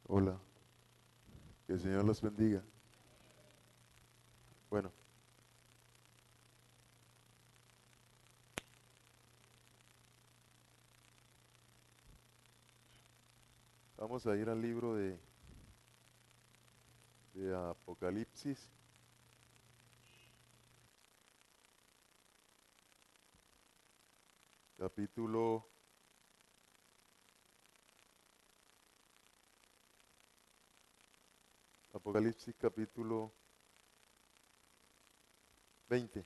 Hola, que el Señor los bendiga. Bueno, vamos a ir al libro de Apocalipsis, capítulo, Apocalipsis capítulo 20.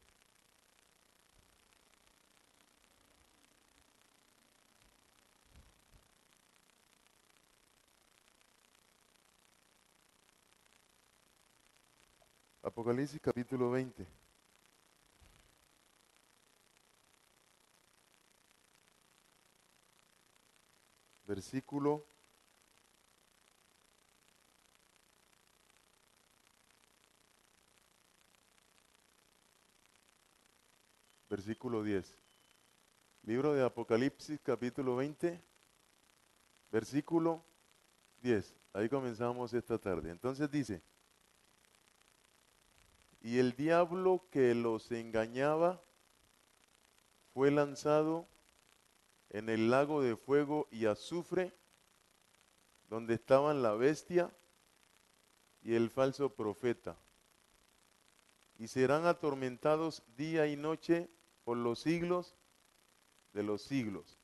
Apocalipsis capítulo 20, versículo, versículo 10. Libro de Apocalipsis capítulo 20, versículo 10. Ahí comenzamos esta tarde. Entonces dice, y el diablo que los engañaba fue lanzado en el lago de fuego y azufre, donde estaban la bestia y el falso profeta, y serán atormentados día y noche por los siglos de los siglos.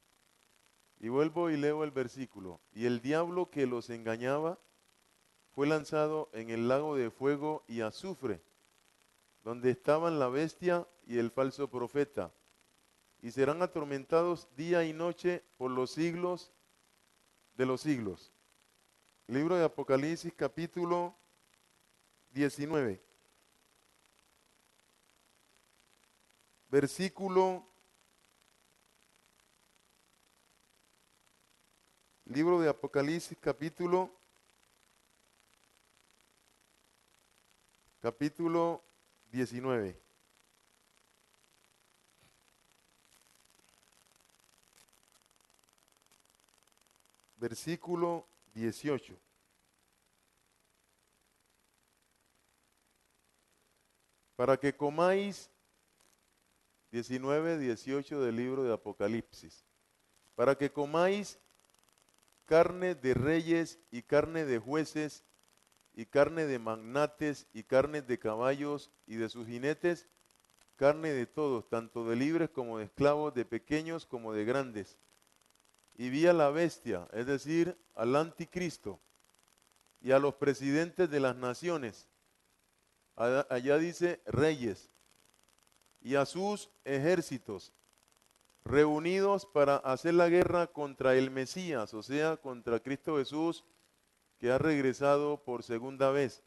Y vuelvo y leo el versículo. Y el diablo que los engañaba fue lanzado en el lago de fuego y azufre, donde estaban la bestia y el falso profeta, y serán atormentados día y noche por los siglos de los siglos. Libro de Apocalipsis capítulo 19, versículo, libro de Apocalipsis capítulo 19, versículo 18. Para que comáis, 19, 18 del libro de Apocalipsis, para que comáis carne de reyes y carne de jueces y carne de magnates y carne de caballos y de sus jinetes, carne de todos, tanto de libres como de esclavos, de pequeños como de grandes. Y vi a la bestia, es decir, al anticristo, y a los presidentes de las naciones, allá dice reyes, y a sus ejércitos, reunidos para hacer la guerra contra el Mesías, o sea, contra Cristo Jesús, que ha regresado por segunda vez,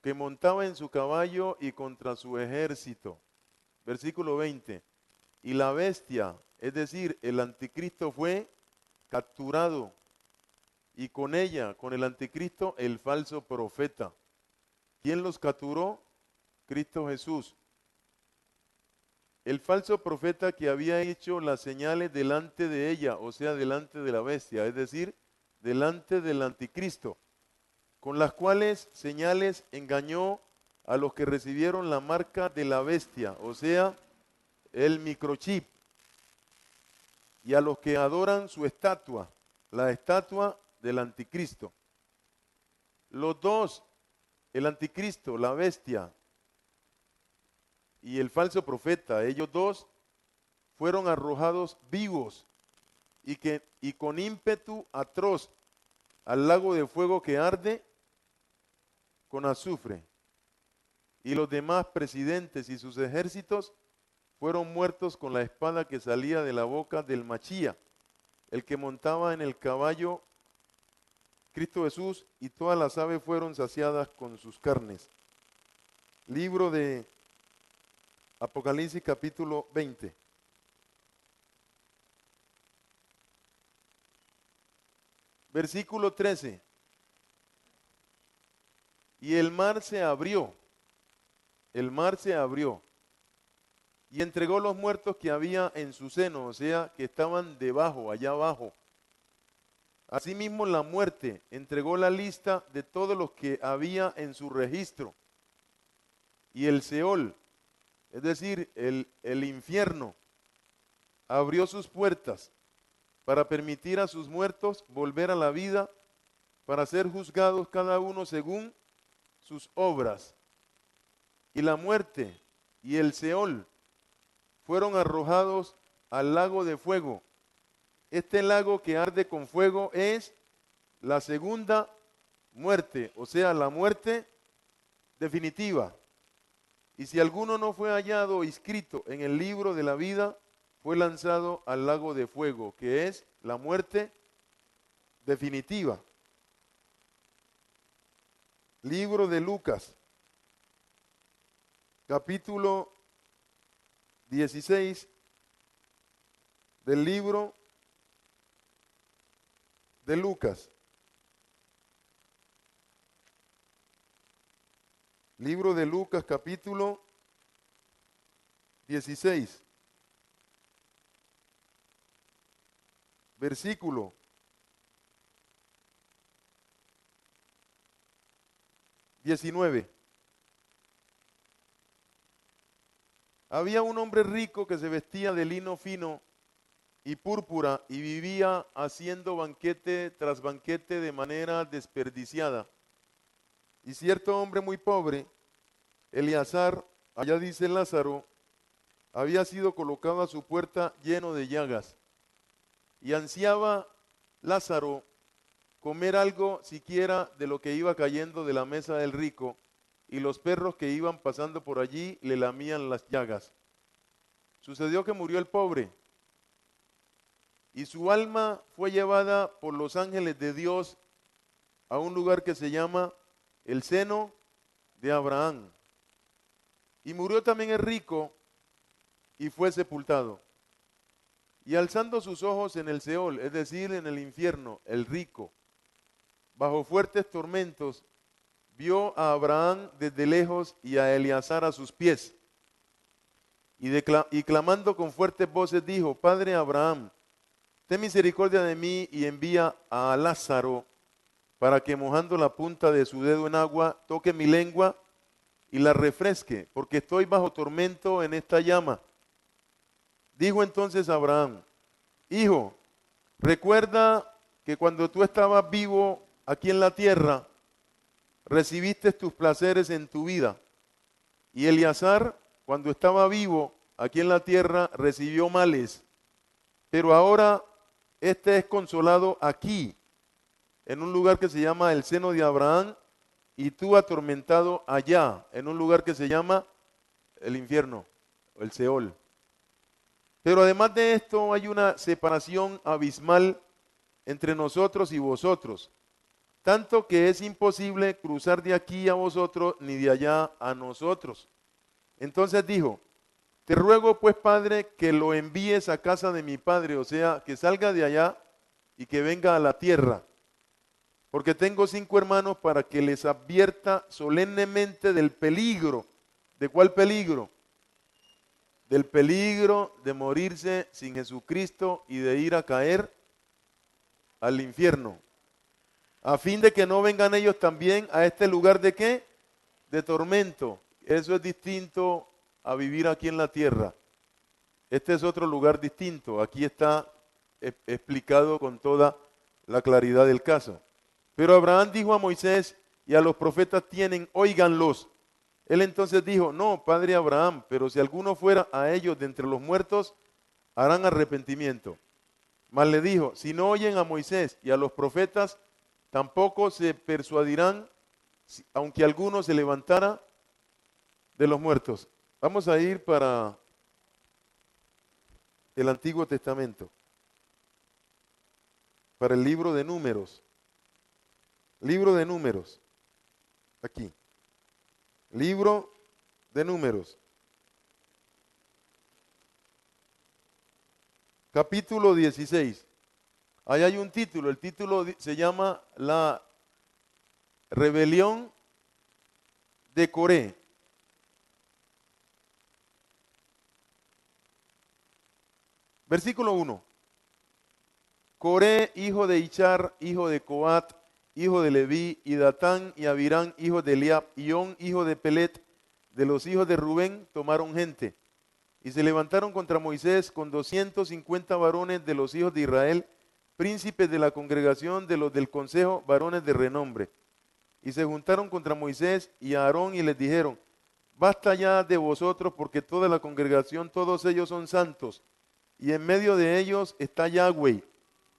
que montaba en su caballo y contra su ejército. Versículo 20. Y la bestia, es decir, el anticristo fue capturado, y con ella, con el anticristo, el falso profeta. ¿Quién los capturó? Cristo Jesús. El falso profeta que había hecho las señales delante de ella, o sea, delante de la bestia, es decir, delante del anticristo, con las cuales señales engañó a los que recibieron la marca de la bestia, o sea, el microchip, y a los que adoran su estatua, la estatua del anticristo. Los dos, el anticristo, la bestia y el falso profeta, ellos dos fueron arrojados vivos y con ímpetu atroz al lago de fuego que arde con azufre. Y los demás presidentes y sus ejércitos fueron muertos con la espada que salía de la boca del Machía, el que montaba en el caballo, Cristo Jesús, y todas las aves fueron saciadas con sus carnes. Libro de Apocalipsis capítulo 20. Versículo 13. Y el mar se abrió, y entregó los muertos que había en su seno, o sea, que estaban debajo, allá abajo. Asimismo, la muerte entregó la lista de todos los que había en su registro. Y el Seol, es decir, el infierno, abrió sus puertas para permitir a sus muertos volver a la vida, para ser juzgados cada uno según sus obras. Y la muerte y el Seol fueron arrojados al lago de fuego. Este lago que arde con fuego es la segunda muerte, o sea, la muerte definitiva. Y si alguno no fue hallado o inscrito en el libro de la vida, fue lanzado al lago de fuego, que es la muerte definitiva. Libro de Lucas, capítulo 16 del libro de Lucas. Libro de Lucas, capítulo 16, versículo 19. Había un hombre rico que se vestía de lino fino y púrpura y vivía haciendo banquete tras banquete de manera desperdiciada. Y cierto hombre muy pobre, Eleazar, allá dice Lázaro, había sido colocado a su puerta lleno de llagas. Y ansiaba Lázaro comer algo siquiera de lo que iba cayendo de la mesa del rico, y los perros que iban pasando por allí le lamían las llagas. Sucedió que murió el pobre, y su alma fue llevada por los ángeles de Dios a un lugar que se llama el seno de Abraham. Y murió también el rico y fue sepultado. Y alzando sus ojos en el Seol, es decir, en el infierno, el rico, bajo fuertes tormentos, vio a Abraham desde lejos y a Eleazar a sus pies. Y clamando con fuertes voces dijo, Padre Abraham, ten misericordia de mí y envía a Lázaro para que mojando la punta de su dedo en agua toque mi lengua y la refresque, porque estoy bajo tormento en esta llama. Dijo entonces Abraham, Hijo, recuerda que cuando tú estabas vivo aquí en la tierra, recibiste tus placeres en tu vida. Y Eleazar, cuando estaba vivo aquí en la tierra, recibió males. Pero ahora este es consolado aquí, en un lugar que se llama el seno de Abraham, y tú atormentado allá, en un lugar que se llama el infierno, el Seol. Pero además de esto hay una separación abismal entre nosotros y vosotros, tanto que es imposible cruzar de aquí a vosotros ni de allá a nosotros. Entonces dijo, te ruego pues, Padre, que lo envíes a casa de mi padre, o sea, que salga de allá y que venga a la tierra, porque tengo 5 hermanos para que les advierta solemnemente del peligro. ¿De cuál peligro? Del peligro de morirse sin Jesucristo y de ir a caer al infierno, a fin de que no vengan ellos también a este lugar de ¿qué? De tormento. Eso es distinto a vivir aquí en la tierra. Este es otro lugar distinto. Aquí está explicado con toda la claridad del caso. Pero Abraham dijo a Moisés y a los profetas tienen, óiganlos. Él entonces dijo, no, padre Abraham, pero si alguno fuera a ellos de entre los muertos, harán arrepentimiento. Mas le dijo, si no oyen a Moisés y a los profetas, tampoco se persuadirán, aunque alguno se levantara de los muertos. Vamos a ir para el Antiguo Testamento, para el libro de Números. Libro de Números, aquí. Libro de Números. Capítulo 16. Ahí hay un título, el título se llama La rebelión de Coré. Versículo 1. Coré, hijo de Ichar, hijo de Coat, hijo de Leví, y Datán y Abirán, hijo de Eliab, y On, hijo de Pelet, de los hijos de Rubén, tomaron gente. Y se levantaron contra Moisés con 250 varones de los hijos de Israel, príncipes de la congregación de los del consejo, varones de renombre. Y se juntaron contra Moisés y a Aarón y les dijeron, basta ya de vosotros porque toda la congregación, todos ellos son santos, y en medio de ellos está Yahweh.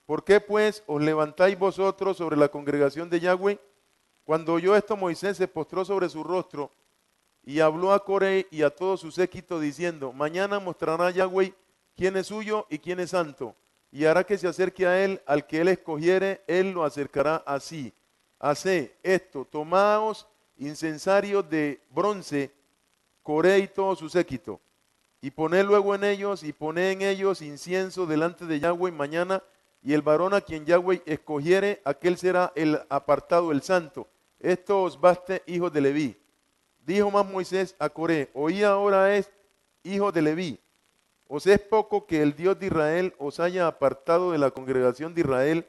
¿Por qué pues os levantáis vosotros sobre la congregación de Yahweh? Cuando oyó esto Moisés se postró sobre su rostro y habló a Coré y a todo su séquito diciendo, mañana mostrará Yahweh quién es suyo y quién es santo, y hará que se acerque a él, al que él escogiere, él lo acercará así. Haced esto, tomaos incensarios de bronce, Coré y todo su séquito, y poned luego en ellos, y poned en ellos incienso delante de Yahweh mañana, y el varón a quien Yahweh escogiere, aquel será el apartado, el santo. Esto os baste, hijos de Leví. Dijo más Moisés a Coré, oí ahora es, hijo de Leví, os es poco que el Dios de Israel os haya apartado de la congregación de Israel,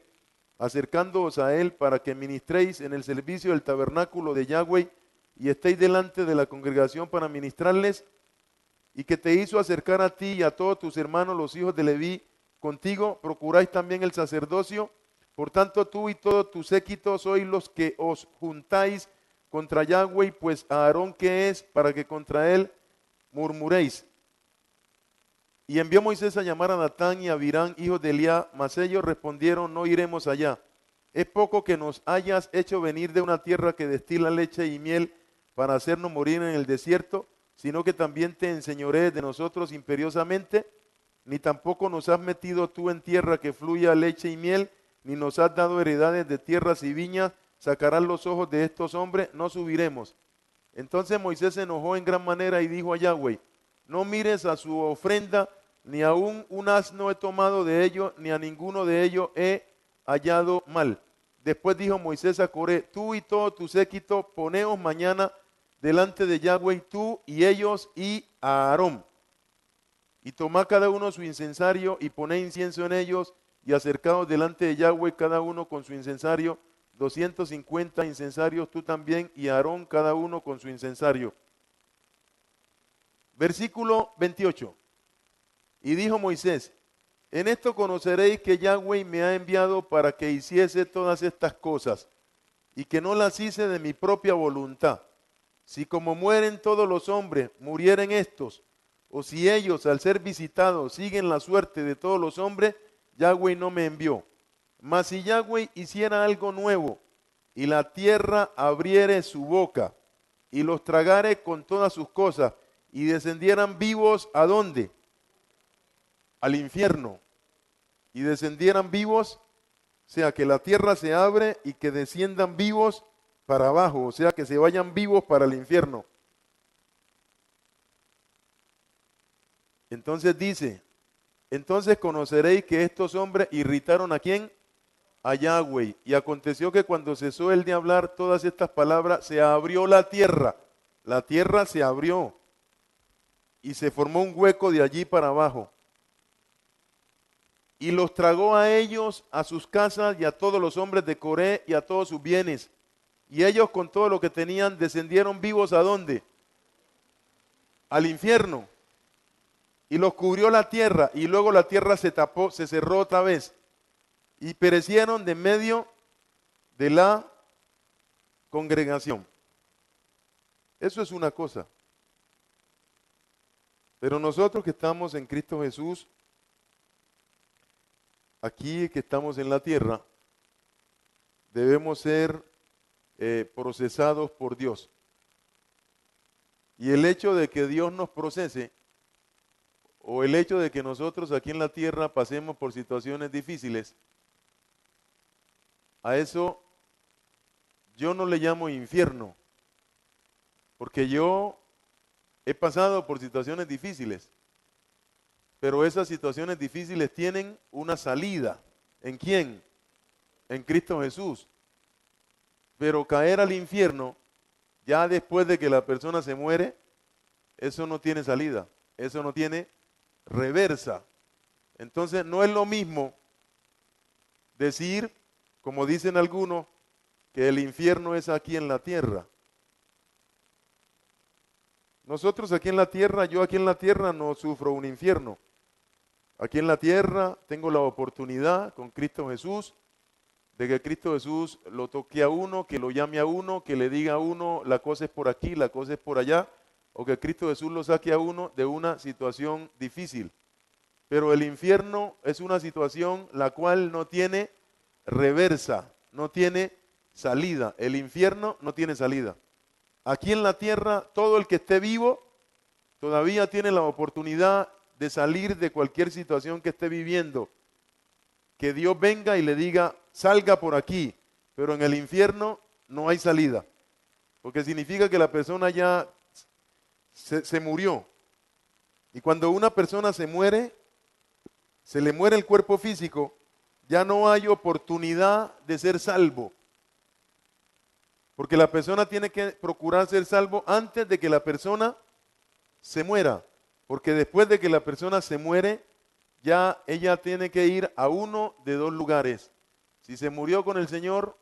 acercándoos a él para que ministréis en el servicio del tabernáculo de Yahweh y estéis delante de la congregación para ministrarles, y que te hizo acercar a ti y a todos tus hermanos los hijos de Leví, contigo procuráis también el sacerdocio. Por tanto tú y todo tu séquito sois los que os juntáis contra Yahweh, pues a Aarón que es, para que contra él murmuréis. Y envió Moisés a llamar a Datán y a Abirán, hijos de Eliab, mas ellos respondieron, no iremos allá. Es poco que nos hayas hecho venir de una tierra que destila leche y miel para hacernos morir en el desierto, sino que también te enseñorees de nosotros imperiosamente, ni tampoco nos has metido tú en tierra que fluya leche y miel, ni nos has dado heredades de tierras y viñas, sacarán los ojos de estos hombres, no subiremos. Entonces Moisés se enojó en gran manera y dijo a Yahweh, no mires a su ofrenda, ni aún un asno he tomado de ellos, ni a ninguno de ellos he hallado mal. Después dijo Moisés a Coré, tú y todo tu séquito, poneos mañana delante de Yahweh, tú y ellos y a Aarón. Y tomad cada uno su incensario y poned incienso en ellos y acercaos delante de Yahweh cada uno con su incensario, 250 incensarios tú también y Aarón cada uno con su incensario. Versículo 28. Y dijo Moisés, en esto conoceréis que Yahweh me ha enviado para que hiciese todas estas cosas y que no las hice de mi propia voluntad. Si como mueren todos los hombres, murieren estos, o si ellos al ser visitados siguen la suerte de todos los hombres, Yahweh no me envió. Mas si Yahweh hiciera algo nuevo y la tierra abriere su boca y los tragare con todas sus cosas y descendieran vivos, ¿a dónde? Al infierno. Y descendieran vivos, o sea que la tierra se abre y que desciendan vivos para abajo, o sea que se vayan vivos para el infierno. Entonces dice, entonces conoceréis que estos hombres irritaron ¿a quién? A Yahweh. Y aconteció que cuando cesó él de hablar todas estas palabras, se abrió la tierra se abrió y se formó un hueco de allí para abajo. Y los tragó a ellos, a sus casas y a todos los hombres de Coré y a todos sus bienes. Y ellos con todo lo que tenían descendieron vivos ¿a dónde? Al infierno. Y los cubrió la tierra y luego la tierra se tapó, se cerró otra vez. Y perecieron de medio de la congregación. Eso es una cosa. Pero nosotros que estamos en Cristo Jesús, aquí que estamos en la tierra, debemos ser procesados por Dios. Y el hecho de que Dios nos procese, o el hecho de que nosotros aquí en la tierra pasemos por situaciones difíciles, a eso yo no le llamo infierno, porque yo he pasado por situaciones difíciles, pero esas situaciones difíciles tienen una salida. ¿En quién? En Cristo Jesús. Pero caer al infierno, ya después de que la persona se muere, eso no tiene salida, eso no tiene reversa. Entonces no es lo mismo decir, como dicen algunos, que el infierno es aquí en la tierra. Nosotros aquí en la tierra, yo aquí en la tierra no sufro un infierno. Aquí en la tierra tengo la oportunidad con Cristo Jesús de que Cristo Jesús lo toque a uno, que lo llame a uno, que le diga a uno la cosa es por aquí, la cosa es por allá, o que Cristo Jesús lo saque a uno de una situación difícil. Pero el infierno es una situación la cual no tiene reversa, no tiene salida. El infierno no tiene salida. Aquí en la tierra, todo el que esté vivo todavía tiene la oportunidad de salir de cualquier situación que esté viviendo. Que Dios venga y le diga, salga por aquí, pero en el infierno no hay salida. Porque significa que la persona ya se murió. Y cuando una persona se muere, se le muere el cuerpo físico, ya no hay oportunidad de ser salvo. Porque la persona tiene que procurar ser salvo antes de que la persona se muera. Porque después de que la persona se muere, ya ella tiene que ir a uno de dos lugares. Si se murió con el Señor,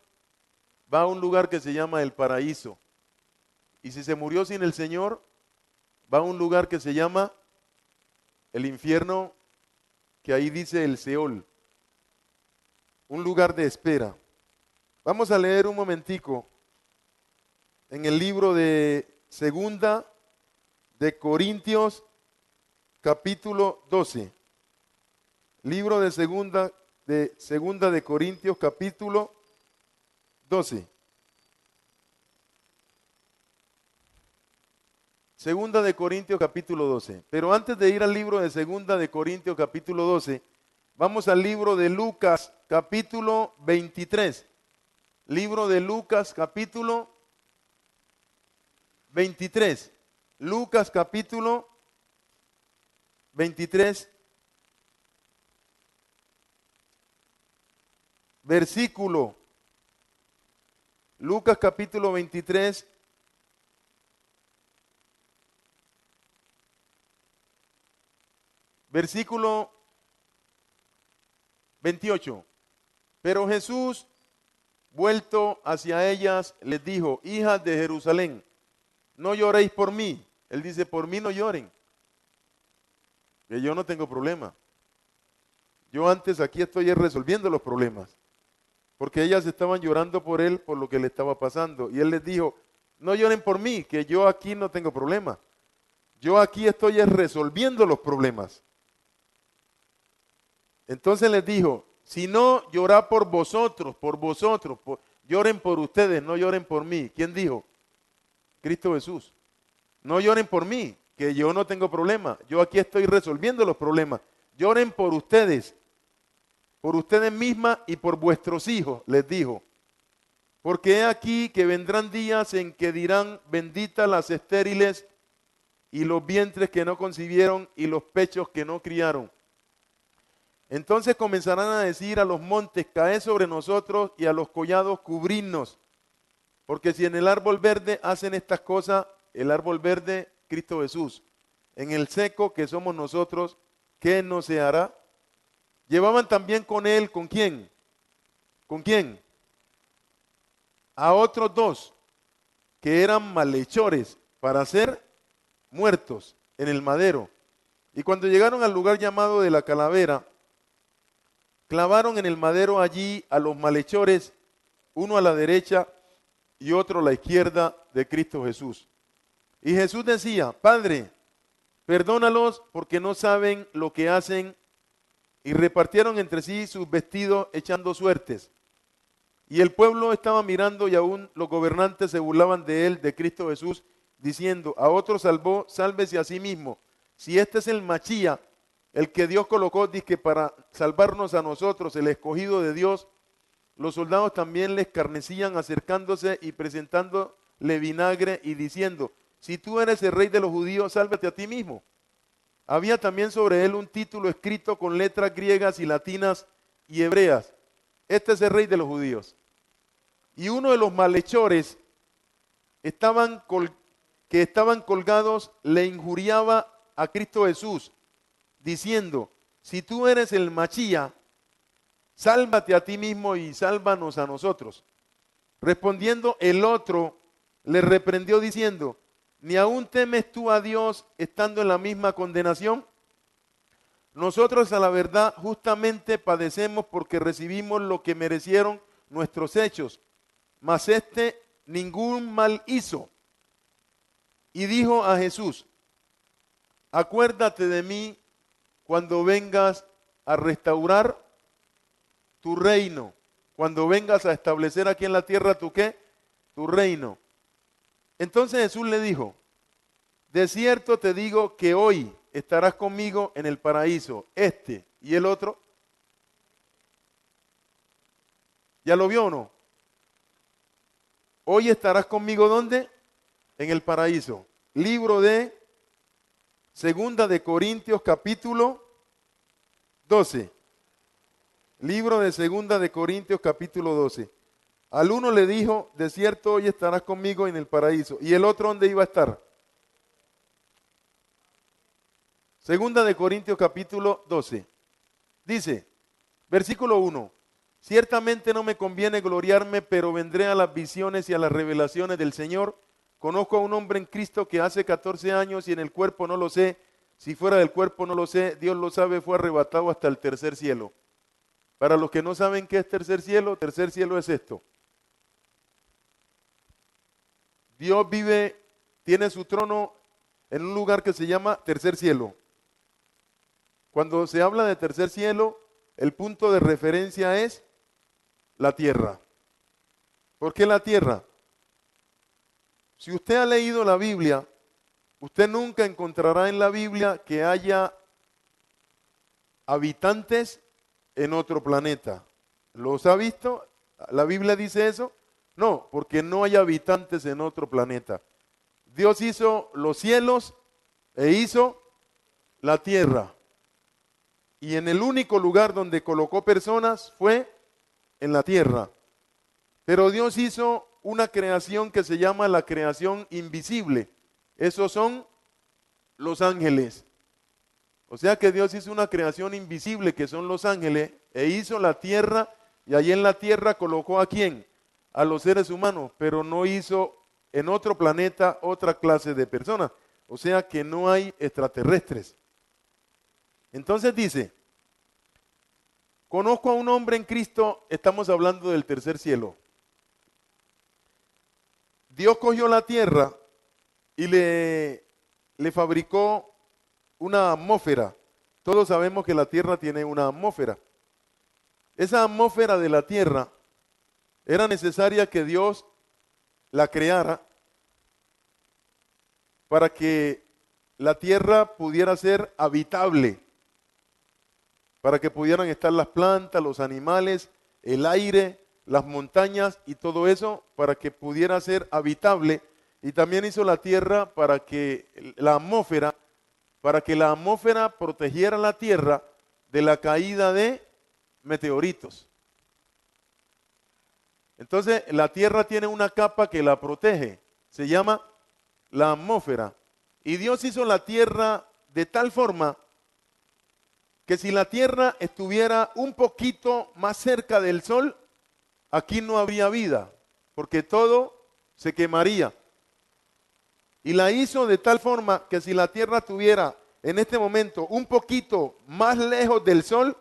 va a un lugar que se llama el paraíso. Y si se murió sin el Señor, va a un lugar que se llama el infierno, que ahí dice el Seol. Un lugar de espera. Vamos a leer un momentico en el libro de Segunda de Corintios, capítulo 12. Libro de Segunda de Corintios, capítulo 12. Segunda de Corintios, capítulo 12. Pero antes de ir al libro de Segunda de Corintios, capítulo 12, vamos al libro de Lucas, capítulo 23. Libro de Lucas, capítulo 23. Lucas, capítulo 23. Versículo. Lucas, capítulo 23. Versículo 28. Pero Jesús, vuelto hacia ellas, les dijo, hijas de Jerusalén, no lloréis por mí. Él dice, por mí no lloren, que yo no tengo problema. Yo antes aquí estoy resolviendo los problemas, porque ellas estaban llorando por él, por lo que le estaba pasando. Y él les dijo, no lloren por mí, que yo aquí no tengo problema. Yo aquí estoy resolviendo los problemas. Entonces les dijo, si no, llorad por vosotros, lloren por ustedes, no lloren por mí. ¿Quién dijo? Cristo Jesús. No lloren por mí, que yo no tengo problema. Yo aquí estoy resolviendo los problemas. Lloren por ustedes mismas y por vuestros hijos, les dijo. Porque he aquí que vendrán días en que dirán, benditas las estériles y los vientres que no concibieron y los pechos que no criaron. Entonces comenzarán a decir a los montes, caed sobre nosotros, y a los collados, cubridnos. Porque si en el árbol verde hacen estas cosas, el árbol verde, Cristo Jesús, en el seco que somos nosotros, ¿qué no se hará? Llevaban también con él, ¿con quién? ¿Con quién? A otros dos, que eran malhechores, para ser muertos en el madero. Y cuando llegaron al lugar llamado de la Calavera, clavaron en el madero allí a los malhechores, uno a la derecha y otro a la izquierda de Cristo Jesús. Y Jesús decía, Padre, perdónalos porque no saben lo que hacen. Y repartieron entre sí sus vestidos echando suertes. Y el pueblo estaba mirando y aún los gobernantes se burlaban de él, de Cristo Jesús, diciendo, a otro salvó, sálvese a sí mismo. Si este es el Machía, el que Dios colocó, dice para salvarnos a nosotros, el escogido de Dios, los soldados también le escarnecían acercándose y presentándole vinagre y diciendo, si tú eres el rey de los judíos, sálvate a ti mismo. Había también sobre él un título escrito con letras griegas y latinas y hebreas. Este es el rey de los judíos. Y uno de los malhechores que estaban colgados le injuriaba a Cristo Jesús, diciendo, si tú eres el Machía, Sálvate a ti mismo y sálvanos a nosotros. Respondiendo el otro, le reprendió diciendo, ¿ni aún temes tú a Dios estando en la misma condenación? Nosotros a la verdad justamente padecemos porque recibimos lo que merecieron nuestros hechos, mas este ningún mal hizo. Y dijo a Jesús, acuérdate de mí cuando vengas a restaurar tu reino, cuando vengas a establecer aquí en la tierra tu qué, tu reino. Entonces Jesús le dijo, de cierto te digo que hoy estarás conmigo en el paraíso. Este y el otro, ¿ya lo vio o no? Hoy estarás conmigo ¿dónde? En el paraíso. Libro de Segunda de Corintios capítulo 12. Libro de Segunda de Corintios capítulo 12. Al uno le dijo, de cierto hoy estarás conmigo en el paraíso. ¿Y el otro dónde iba a estar? Segunda de Corintios capítulo 12. Dice, versículo 1. Ciertamente no me conviene gloriarme, pero vendré a las visiones y a las revelaciones del Señor. Conozco a un hombre en Cristo que hace 14 años y en el cuerpo no lo sé. Si fuera del cuerpo no lo sé, Dios lo sabe, fue arrebatado hasta el tercer cielo. Para los que no saben qué es tercer cielo es esto. Dios vive, tiene su trono en un lugar que se llama tercer cielo. Cuando se habla de tercer cielo, el punto de referencia es la tierra. ¿Por qué la tierra? Si usted ha leído la Biblia, usted nunca encontrará en la Biblia que haya habitantes en otro planeta. ¿Los ha visto? ¿La Biblia dice eso? No, porque no hay habitantes en otro planeta. Dios hizo los cielos e hizo la tierra. Y en el único lugar donde colocó personas fue en la tierra. Pero Dios hizo una creación que se llama la creación invisible. Esos son los ángeles. O sea que Dios hizo una creación invisible que son los ángeles e hizo la tierra y allí en la tierra colocó ¿a quién? A los seres humanos, pero no hizo en otro planeta otra clase de personas. O sea que no hay extraterrestres. Entonces dice, conozco a un hombre en Cristo, estamos hablando del tercer cielo. Dios cogió la tierra y le fabricó una atmósfera. Todos sabemos que la tierra tiene una atmósfera. Esa atmósfera de la tierra era necesaria que Dios la creara para que la tierra pudiera ser habitable, para que pudieran estar las plantas, los animales, el aire, las montañas y todo eso, para que pudiera ser habitable. Y también hizo la tierra para que la atmósfera protegiera la tierra de la caída de meteoritos. Entonces, la tierra tiene una capa que la protege, se llama la atmósfera. Y Dios hizo la tierra de tal forma que si la tierra estuviera un poquito más cerca del sol, aquí no habría vida, porque todo se quemaría. Y la hizo de tal forma que si la tierra estuviera en este momento un poquito más lejos del sol,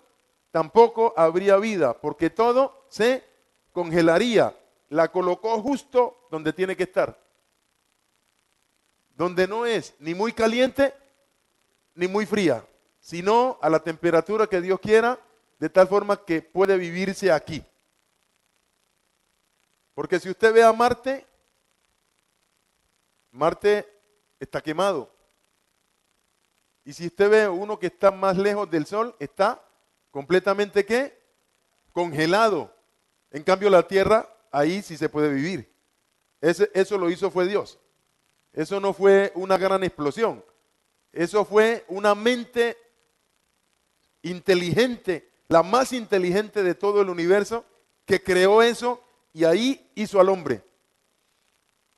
tampoco habría vida, porque todo se congelaría. La colocó justo donde tiene que estar. Donde no es ni muy caliente ni muy fría, sino a la temperatura que Dios quiera, de tal forma que puede vivirse aquí. Porque si usted ve a Marte, Marte está quemado. Y si usted ve uno que está más lejos del Sol, está completamente ¿qué? Congelado. En cambio la Tierra, ahí sí se puede vivir. Eso lo hizo fue Dios. Eso no fue una gran explosión. Eso fue una mente inteligente, la más inteligente de todo el universo, que creó eso y ahí hizo al hombre.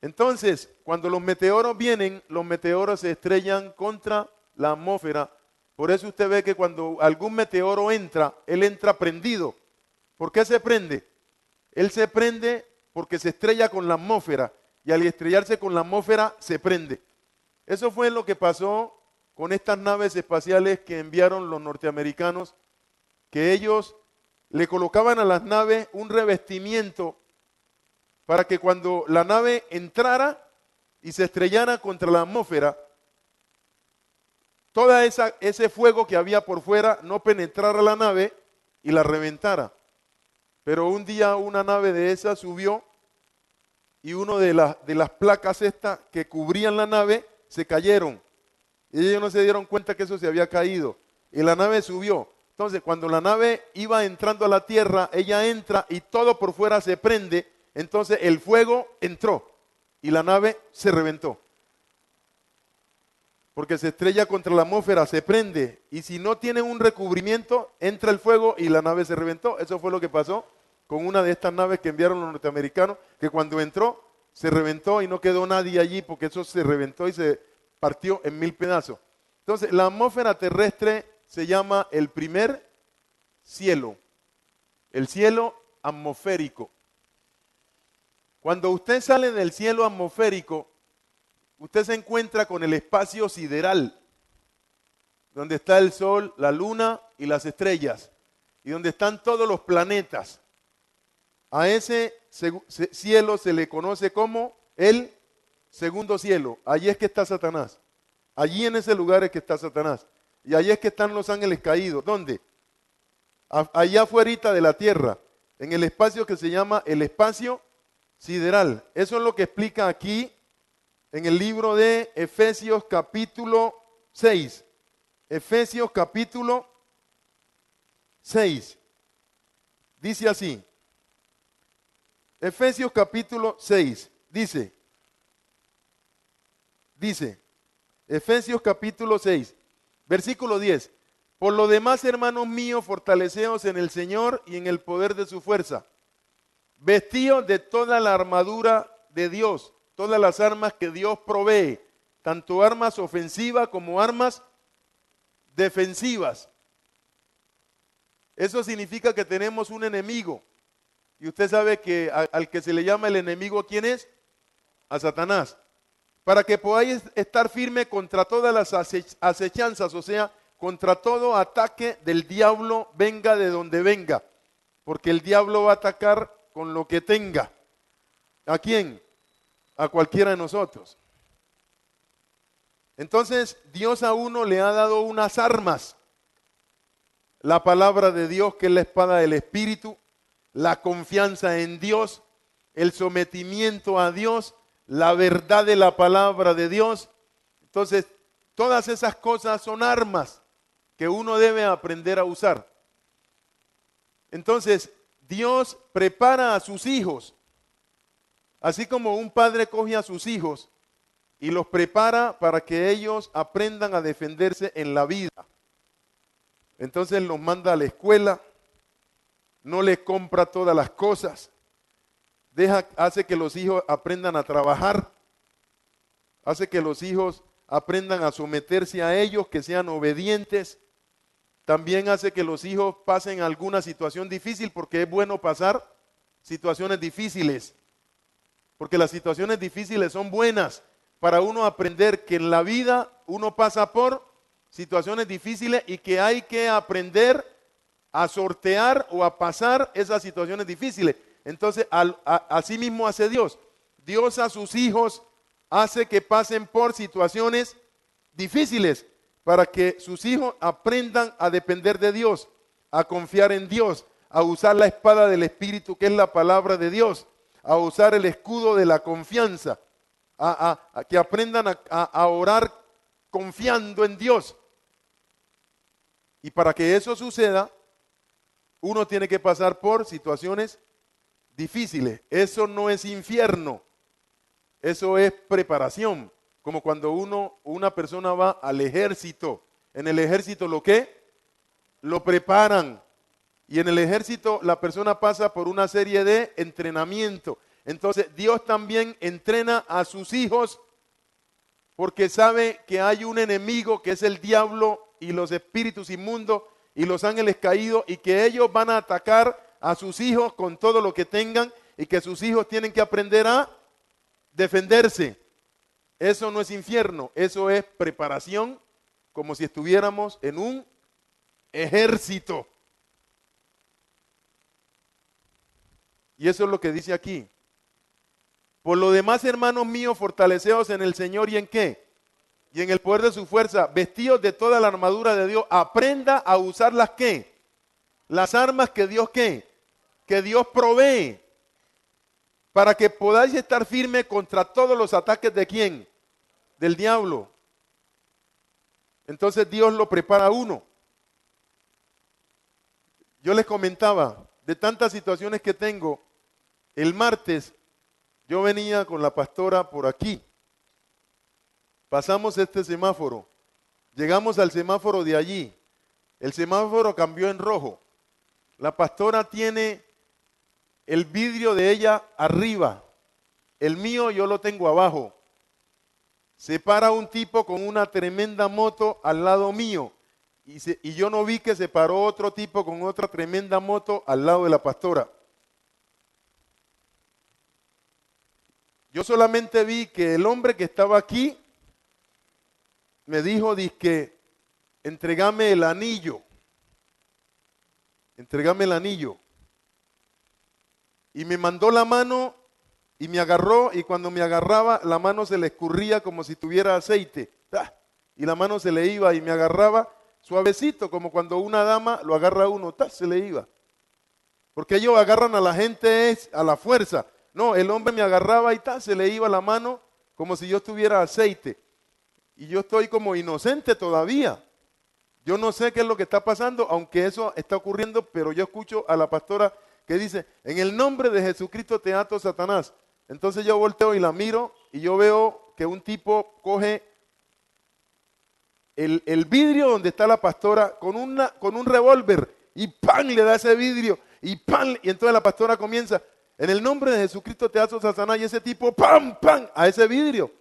Entonces, cuando los meteoros vienen, los meteoros se estrellan contra la atmósfera. Por eso usted ve que cuando algún meteoro entra, él entra prendido. ¿Por qué se prende? Él se prende porque se estrella con la atmósfera y al estrellarse con la atmósfera se prende. Eso fue lo que pasó con estas naves espaciales que enviaron los norteamericanos, que ellos le colocaban a las naves un revestimiento para que cuando la nave entrara y se estrellara contra la atmósfera, toda ese fuego que había por fuera no penetrara la nave y la reventara. Pero un día una nave de esas subió y una de las placas estas que cubrían la nave se cayeron. Y ellos no se dieron cuenta que eso se había caído. Y la nave subió. Entonces, cuando la nave iba entrando a la tierra, ella entra y todo por fuera se prende. Entonces, el fuego entró y la nave se reventó. Porque se estrella contra la atmósfera, se prende. Y si no tiene un recubrimiento, entra el fuego y la nave se reventó. Eso fue lo que pasó con una de estas naves que enviaron los norteamericanos, que cuando entró, se reventó y no quedó nadie allí porque eso se reventó y se partió en 1000 pedazos. Entonces, la atmósfera terrestre se llama el primer cielo, el cielo atmosférico. Cuando usted sale del cielo atmosférico, usted se encuentra con el espacio sideral, donde está el sol, la luna y las estrellas, y donde están todos los planetas. A ese cielo se le conoce como el segundo cielo. Allí es que está Satanás. Allí en ese lugar es que está Satanás. Y allí es que están los ángeles caídos. ¿Dónde? Allá afuera de la tierra, en el espacio que se llama el espacio sideral. Eso es lo que explica aquí en el libro de Efesios capítulo 6. Efesios capítulo 6. Dice así. Efesios capítulo 6. Dice, Efesios capítulo 6, versículo 10. Por lo demás, hermanos míos, fortaleceos en el Señor y en el poder de su fuerza. Vestíos de toda la armadura de Dios, todas las armas que Dios provee, tanto armas ofensivas como armas defensivas. Eso significa que tenemos un enemigo. Y usted sabe que al que se le llama el enemigo, ¿quién es? A Satanás. Para que podáis estar firme contra todas las acechanzas, o sea, contra todo ataque del diablo, venga de donde venga. Porque el diablo va a atacar con lo que tenga. ¿A quién? A cualquiera de nosotros. Entonces, Dios a uno le ha dado unas armas. La palabra de Dios, que es la espada del Espíritu, la confianza en Dios, el sometimiento a Dios, la verdad de la palabra de Dios. Entonces, todas esas cosas son armas que uno debe aprender a usar. Entonces, Dios prepara a sus hijos, así como un padre coge a sus hijos y los prepara para que ellos aprendan a defenderse en la vida. Entonces los manda a la escuela, no les compra todas las cosas, hace que los hijos aprendan a trabajar, hace que los hijos aprendan a someterse a ellos, que sean obedientes. También hace que los hijos pasen alguna situación difícil, porque es bueno pasar situaciones difíciles, porque las situaciones difíciles son buenas para uno aprender que en la vida uno pasa por situaciones difíciles y que hay que aprender a sortear o a pasar esas situaciones difíciles. Entonces, así mismo hace Dios. Dios a sus hijos hace que pasen por situaciones difíciles para que sus hijos aprendan a depender de Dios, a confiar en Dios, a usar la espada del Espíritu, que es la palabra de Dios, a usar el escudo de la confianza, a que aprendan a orar confiando en Dios. Y para que eso suceda, uno tiene que pasar por situaciones difíciles. Eso no es infierno, eso es preparación. Como cuando una persona va al ejército. En el ejército, ¿lo qué? Lo preparan. Y en el ejército la persona pasa por una serie de entrenamiento. Entonces Dios también entrena a sus hijos porque sabe que hay un enemigo que es el diablo y los espíritus inmundos y los ángeles caídos, y que ellos van a atacar a sus hijos con todo lo que tengan y que sus hijos tienen que aprender a defenderse. Eso no es infierno, eso es preparación, como si estuviéramos en un ejército. Y eso es lo que dice aquí. Por lo demás, hermanos míos, fortaleceos en el Señor y en qué? Y en el poder de su fuerza, vestidos de toda la armadura de Dios. Aprenda a usar las ¿qué? Las armas que Dios ¿qué? Que Dios provee. Para que podáis estar firmes contra todos los ataques de ¿quién? Del diablo. Entonces Dios lo prepara a uno. Yo les comentaba de tantas situaciones que tengo. El martes yo venía con la pastora por aquí. Pasamos este semáforo. Llegamos al semáforo de allí. El semáforo cambió en rojo. La pastora tiene el vidrio de ella arriba. El mío yo lo tengo abajo. Se para un tipo con una tremenda moto al lado mío. Y yo no vi que se paró otro tipo con otra tremenda moto al lado de la pastora. Yo solamente vi que el hombre que estaba aquí me dijo, dizque, entregame el anillo. Entregame el anillo. Y me mandó la mano y me agarró, y cuando me agarraba, la mano se le escurría como si tuviera aceite. Y la mano se le iba y me agarraba suavecito, como cuando una dama lo agarra a uno, se le iba. Porque ellos agarran a la gente a la fuerza. No, el hombre me agarraba y se le iba la mano como si yo tuviera aceite. Y yo estoy como inocente todavía. Yo no sé qué es lo que está pasando, aunque eso está ocurriendo, pero yo escucho a la pastora que dice, en el nombre de Jesucristo te ato, Satanás. Entonces yo volteo y la miro y yo veo que un tipo coge el vidrio donde está la pastora con un revólver y ¡pam! Le da ese vidrio y ¡pam! Y entonces la pastora comienza, en el nombre de Jesucristo te ato, Satanás, y ese tipo ¡pam! ¡Pam! A ese vidrio,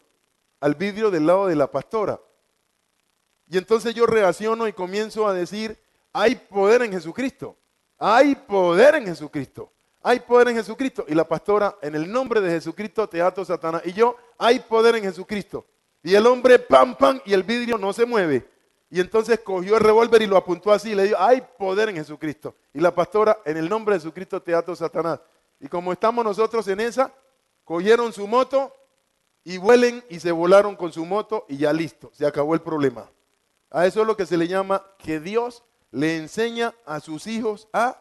al vidrio del lado de la pastora. Y entonces yo reacciono y comienzo a decir, hay poder en Jesucristo, hay poder en Jesucristo, hay poder en Jesucristo. Y la pastora, en el nombre de Jesucristo te ato, Satanás. Y yo, hay poder en Jesucristo. Y el hombre, pam, pam, y el vidrio no se mueve. Y entonces cogió el revólver y lo apuntó así y le dijo, hay poder en Jesucristo. Y la pastora, en el nombre de Jesucristo te ato, Satanás. Y como estamos nosotros en esa, cogieron su moto y vuelen y se volaron con su moto y ya listo, se acabó el problema. A eso es lo que se le llama que Dios le enseña a sus hijos a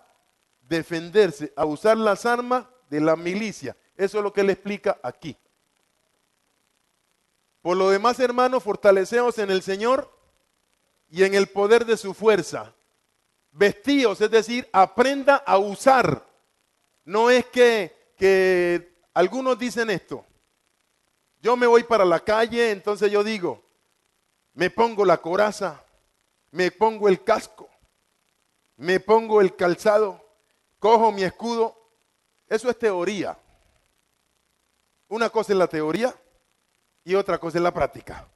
defenderse, a usar las armas de la milicia. Eso es lo que él explica aquí. Por lo demás, hermanos, fortaleceos en el Señor y en el poder de su fuerza. Vestíos, es decir, aprenda a usar. No es que algunos dicen esto. Yo me voy para la calle, entonces yo digo, me pongo la coraza, me pongo el casco, me pongo el calzado, cojo mi escudo. Eso es teoría. Una cosa es la teoría y otra cosa es la práctica.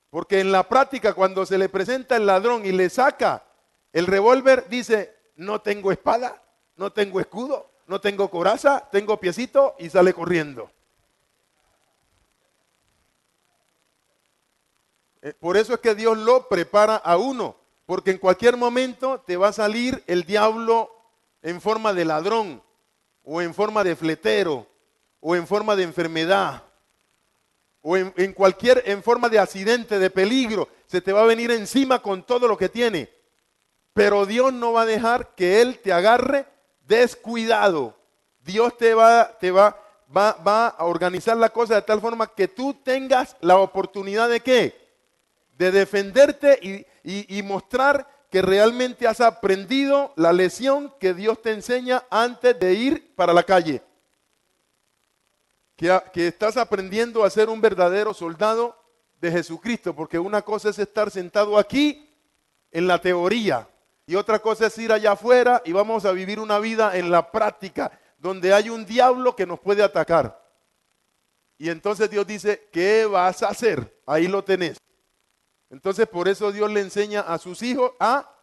Porque en la práctica, cuando se le presenta el ladrón y le saca el revólver, dice, no tengo espada, no tengo escudo, no tengo coraza, tengo piecito, y sale corriendo. Por eso es que Dios lo prepara a uno, porque en cualquier momento te va a salir el diablo en forma de ladrón, o en forma de fletero, o en forma de enfermedad, o en forma de accidente, de peligro. Se te va a venir encima con todo lo que tiene. Pero Dios no va a dejar que Él te agarre descuidado. Dios te va a organizar la cosa de tal forma que tú tengas la oportunidad de ¿qué? De defenderte y mostrar que realmente has aprendido la lección que Dios te enseña antes de ir para la calle. Que estás aprendiendo a ser un verdadero soldado de Jesucristo, porque una cosa es estar sentado aquí en la teoría y otra cosa es ir allá afuera y vamos a vivir una vida en la práctica, donde hay un diablo que nos puede atacar. Y entonces Dios dice, ¿qué vas a hacer? Ahí lo tenés. Entonces por eso Dios le enseña a sus hijos a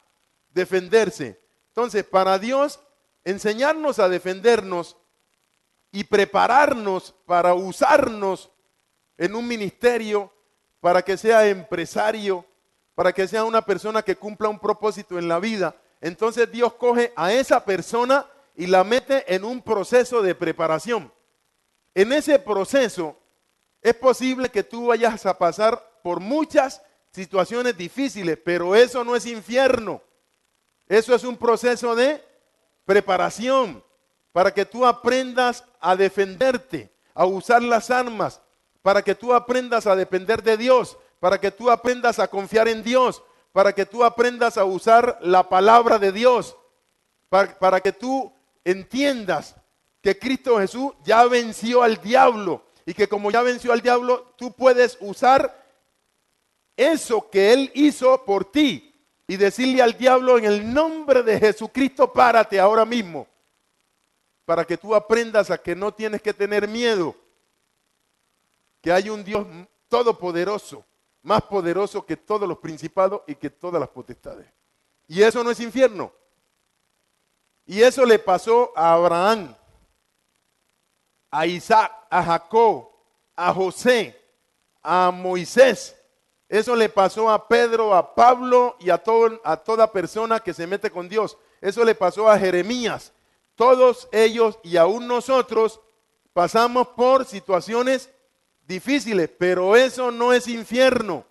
defenderse. Entonces, para Dios, enseñarnos a defendernos y prepararnos para usarnos en un ministerio, para que sea empresario, para que sea una persona que cumpla un propósito en la vida. Entonces Dios coge a esa persona y la mete en un proceso de preparación. En ese proceso es posible que tú vayas a pasar por muchas situaciones difíciles, pero eso no es infierno. Eso es un proceso de preparación para que tú aprendas a defenderte, a usar las armas, para que tú aprendas a depender de Dios, para que tú aprendas a confiar en Dios, para que tú aprendas a usar la palabra de Dios, para que tú entiendas que Cristo Jesús ya venció al diablo y que como ya venció al diablo, tú puedes usar eso que Él hizo por ti y decirle al diablo: en el nombre de Jesucristo, párate ahora mismo, para que tú aprendas a que no tienes que tener miedo, que hay un Dios todopoderoso, más poderoso que todos los principados y que todas las potestades. Y eso no es infierno. Y eso le pasó a Abraham, a Isaac, a Jacob, a José, a Moisés. Eso le pasó a Pedro, a Pablo y a toda persona que se mete con Dios. Eso le pasó a Jeremías. Todos ellos y aún nosotros pasamos por situaciones difíciles, pero eso no es infierno.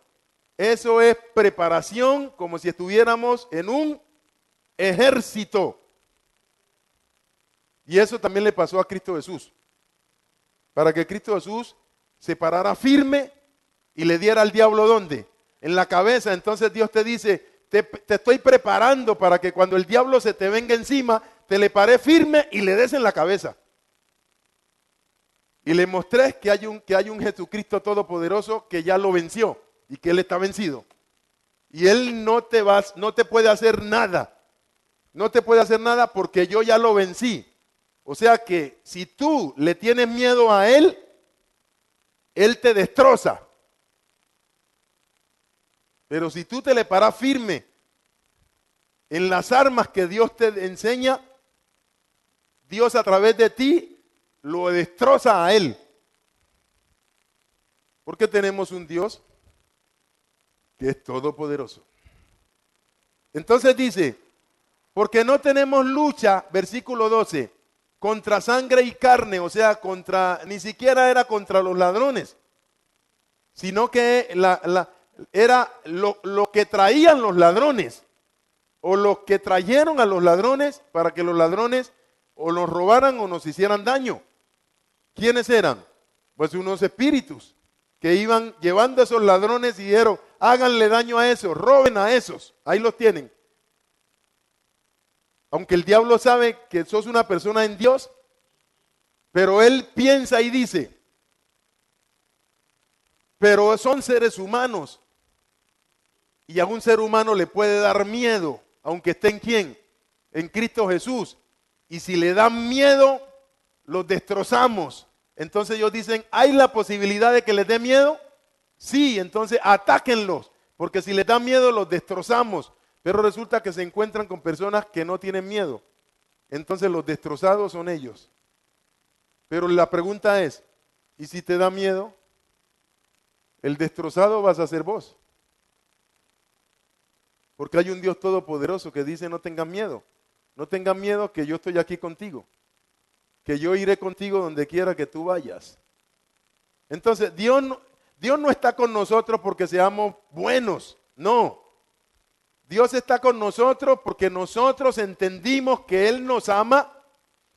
Eso es preparación, como si estuviéramos en un ejército. Y eso también le pasó a Cristo Jesús. Para que Cristo Jesús se parara firme y le diera al diablo, ¿dónde? En la cabeza. Entonces Dios te dice: te estoy preparando para que cuando el diablo se te venga encima, te le paré firme y le des en la cabeza. Y le mostré que hay un Jesucristo todopoderoso que ya lo venció y que Él está vencido. Y Él no te puede hacer nada. No te puede hacer nada porque yo ya lo vencí. O sea que si tú le tienes miedo a Él, Él te destroza. Pero si tú te le paras firme en las armas que Dios te enseña, Dios a través de ti lo destroza a Él. Porque tenemos un Dios que es todopoderoso. Entonces dice: porque no tenemos lucha, versículo 12, contra sangre y carne, o sea, ni siquiera era contra los ladrones, sino que era lo que traían los ladrones, o los que trajeron a los ladrones para que los ladrones o nos robaran o nos hicieran daño. ¿Quiénes eran? Pues unos espíritus que iban llevando a esos ladrones y dijeron: háganle daño a esos, roben a esos. Ahí los tienen. Aunque el diablo sabe que sos una persona en Dios, pero él piensa y dice: pero son seres humanos. Y a un ser humano le puede dar miedo, aunque esté en ¿quién? En Cristo Jesús. Y si le dan miedo, los destrozamos. Entonces ellos dicen: ¿hay la posibilidad de que les dé miedo? Sí, entonces atáquenlos, porque si les da miedo los destrozamos. Pero resulta que se encuentran con personas que no tienen miedo. Entonces los destrozados son ellos. Pero la pregunta es: ¿y si te da miedo? El destrozado vas a ser vos. Porque hay un Dios todopoderoso que dice: no tengan miedo. No tengan miedo, que yo estoy aquí contigo. Que yo iré contigo donde quiera que tú vayas. Entonces Dios no está con nosotros porque seamos buenos. No. Dios está con nosotros porque nosotros entendimos que Él nos ama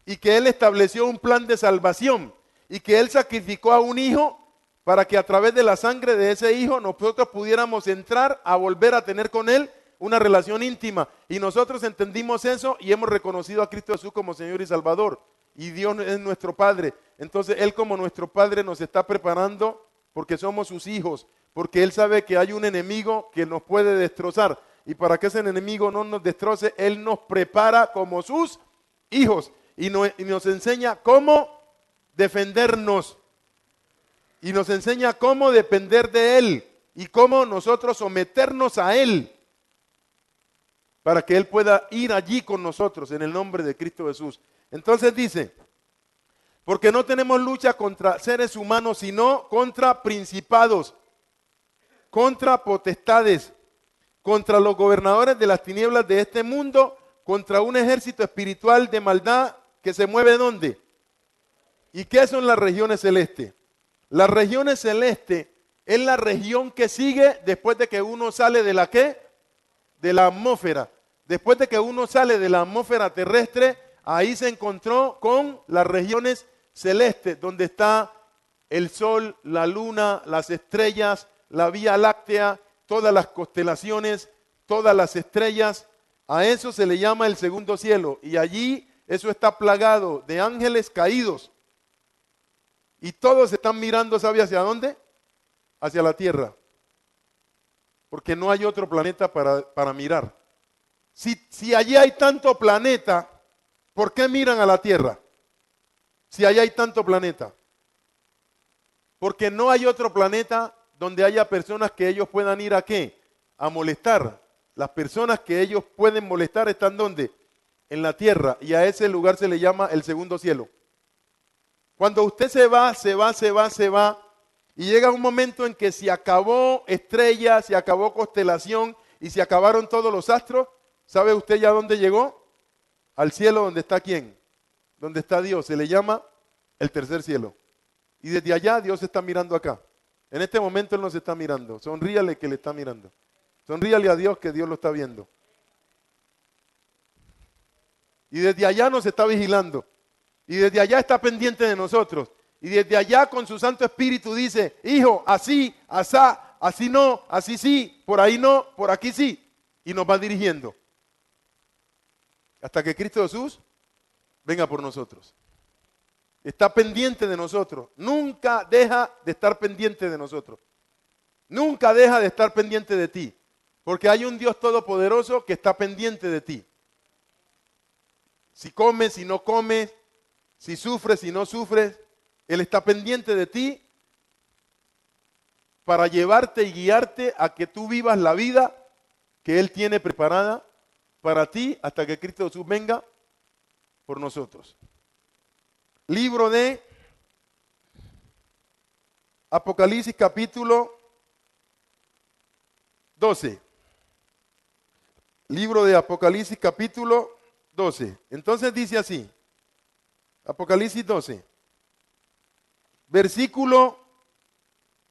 y que Él estableció un plan de salvación y que Él sacrificó a un hijo para que a través de la sangre de ese hijo nosotros pudiéramos entrar a volver a tener con Él una relación íntima. Y nosotros entendimos eso y hemos reconocido a Cristo Jesús como Señor y Salvador. Y Dios es nuestro Padre. Entonces Él, como nuestro Padre, nos está preparando porque somos sus hijos, porque Él sabe que hay un enemigo que nos puede destrozar. Y para que ese enemigo no nos destroce, Él nos prepara como sus hijos y nos enseña cómo defendernos. Y nos enseña cómo depender de Él y cómo nosotros someternos a Él para que Él pueda ir allí con nosotros en el nombre de Cristo Jesús. Entonces dice, porque no tenemos lucha contra seres humanos, sino contra principados, contra potestades, contra los gobernadores de las tinieblas de este mundo, contra un ejército espiritual de maldad que se mueve ¿dónde? ¿Y qué son las regiones celestes? Las regiones celestes es la región que sigue después de que uno sale de la ¿qué? De la atmósfera. Después de que uno sale de la atmósfera terrestre, ahí se encontró con las regiones celestes, donde está el sol, la luna, las estrellas, la Vía Láctea, todas las constelaciones, todas las estrellas. A eso se le llama el segundo cielo. Y allí eso está plagado de ángeles caídos. Y todos están mirando, ¿sabe hacia dónde? Hacia la tierra. Porque no hay otro planeta para mirar. Si allí hay tanto planeta, ¿por qué miran a la tierra? Si allí hay tanto planeta. Porque no hay otro planeta donde haya personas que ellos puedan ir a ¿qué? A molestar. Las personas que ellos pueden molestar están ¿dónde? En la tierra. Y a ese lugar se le llama el segundo cielo. Cuando usted se va, y llega un momento en que se acabó estrella, se acabó constelación y se acabaron todos los astros, ¿sabe usted ya dónde llegó? Al cielo donde está ¿quién? Donde está Dios. Se le llama el tercer cielo. Y desde allá Dios está mirando acá. En este momento Él nos está mirando. Sonríale que le está mirando. Sonríale a Dios que Dios lo está viendo. Y desde allá nos está vigilando. Y desde allá está pendiente de nosotros. Y desde allá con su Santo Espíritu dice, hijo, así, asá, así no, así sí, por ahí no, por aquí sí. Y nos va dirigiendo. Hasta que Cristo Jesús venga por nosotros. Está pendiente de nosotros. Nunca deja de estar pendiente de nosotros. Nunca deja de estar pendiente de ti. Porque hay un Dios todopoderoso que está pendiente de ti. Si comes, si no comes, si sufres, si no sufres, Él está pendiente de ti para llevarte y guiarte a que tú vivas la vida que Él tiene preparada para ti hasta que Cristo Jesús venga por nosotros. Libro de Apocalipsis capítulo 12. Libro de Apocalipsis capítulo 12. Entonces dice así. Apocalipsis 12. Versículo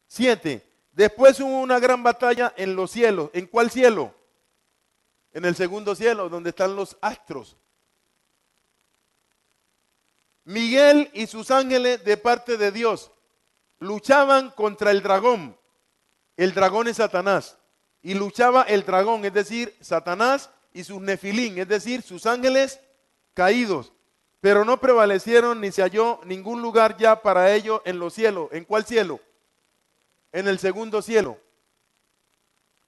7. Después hubo una gran batalla en los cielos. ¿En cuál cielo? En el segundo cielo, donde están los astros. Miguel y sus ángeles de parte de Dios luchaban contra el dragón. El dragón es Satanás. Y luchaba el dragón, es decir, Satanás y sus nefilín, es decir, sus ángeles caídos. Pero no prevalecieron ni se halló ningún lugar ya para ellos en los cielos. ¿En cuál cielo? En el segundo cielo.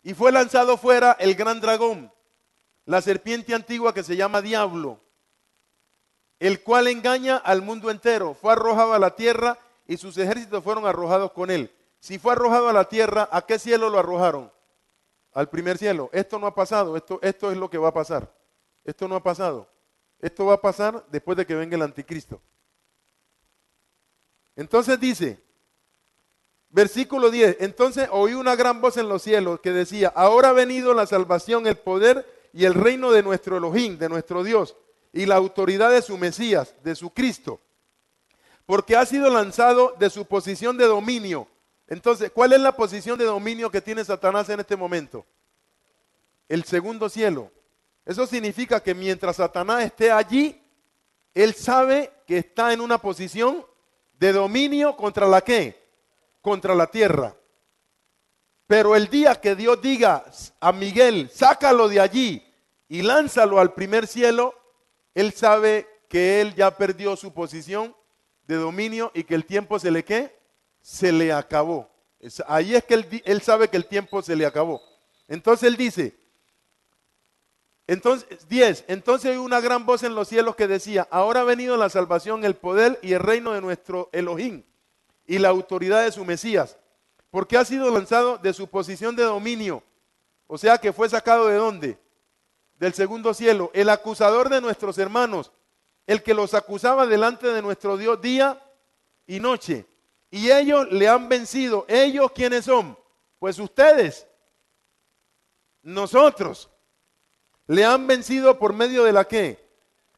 Y fue lanzado fuera el gran dragón, la serpiente antigua que se llama Diablo, el cual engaña al mundo entero. Fue arrojado a la tierra y sus ejércitos fueron arrojados con él. Si fue arrojado a la tierra, ¿a qué cielo lo arrojaron? Al primer cielo. Esto no ha pasado, esto es lo que va a pasar. Esto no ha pasado. Esto va a pasar después de que venga el anticristo. Entonces dice, versículo 10, entonces oí una gran voz en los cielos que decía, ahora ha venido la salvación, el poder y el reino de nuestro Elohim, de nuestro Dios, y la autoridad de su Mesías, de su Cristo, porque ha sido lanzado de su posición de dominio. Entonces, ¿cuál es la posición de dominio que tiene Satanás en este momento? El segundo cielo. Eso significa que mientras Satanás esté allí, él sabe que está en una posición de dominio contra la ¿qué? Contra la tierra. Pero el día que Dios diga a Miguel, sácalo de allí y lánzalo al primer cielo, él sabe que él ya perdió su posición de dominio y que el tiempo se le ¿qué? Se le acabó. Ahí es que él sabe que el tiempo se le acabó. Entonces él dice, entonces 10, entonces hay una gran voz en los cielos que decía, ahora ha venido la salvación, el poder y el reino de nuestro Elohim y la autoridad de su Mesías, porque ha sido lanzado de su posición de dominio, o sea que fue sacado ¿de dónde? del segundo cielo, el acusador de nuestros hermanos, el que los acusaba delante de nuestro Dios día y noche. Y ellos le han vencido. ¿Ellos quiénes son? Pues ustedes, nosotros. Le han vencido por medio de la ¿qué?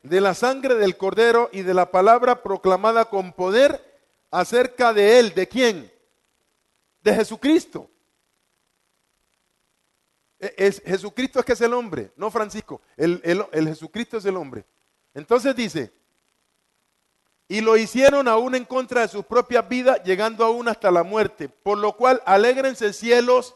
De la sangre del Cordero y de la palabra proclamada con poder acerca de él. ¿De quién? De Jesucristo. Jesucristo es que es el hombre, no Francisco. El Jesucristo es el hombre. Entonces dice, y lo hicieron aún en contra de sus propias vidas, llegando aún hasta la muerte. Por lo cual, alégrense cielos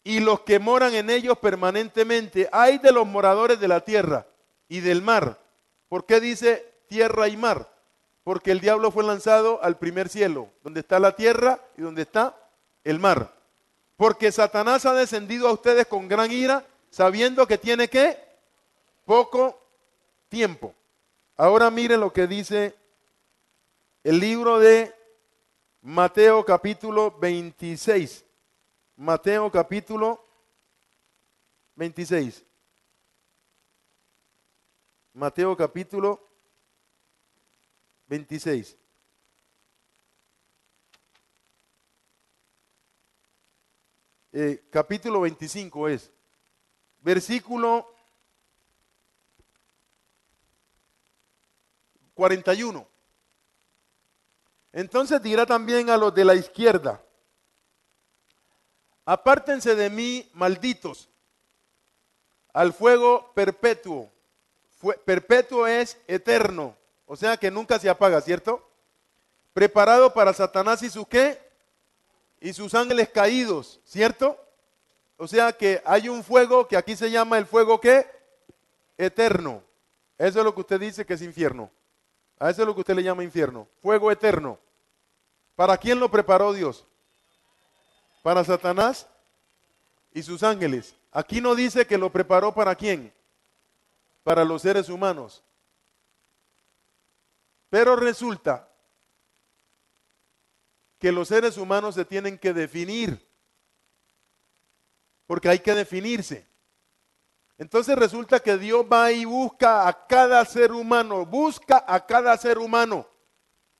y los que moran en ellos permanentemente. Ay de los moradores de la tierra y del mar. ¿Por qué dice tierra y mar? Porque el diablo fue lanzado al primer cielo, donde está la tierra y donde está el mar. Porque Satanás ha descendido a ustedes con gran ira, sabiendo que tiene ¿qué? Poco tiempo. Ahora miren lo que dice el libro de Mateo capítulo 26. Mateo capítulo 26. Mateo capítulo 26. Capítulo 25 es. Versículo 41. Entonces dirá también a los de la izquierda, apártense de mí, malditos, al fuego perpetuo. Perpetuo es eterno, o sea que nunca se apaga, ¿cierto? Preparado para Satanás y su ¿qué? Y sus ángeles caídos, ¿cierto? O sea que hay un fuego que aquí se llama el fuego ¿qué? Eterno. Eso es lo que usted dice que es infierno. A eso es lo que usted le llama infierno. Fuego eterno. ¿Para quién lo preparó Dios? Para Satanás y sus ángeles. Aquí no dice que lo preparó para quién. Para los seres humanos. Pero resulta que los seres humanos se tienen que definir. Porque hay que definirse. Entonces resulta que Dios va y busca a cada ser humano, busca a cada ser humano,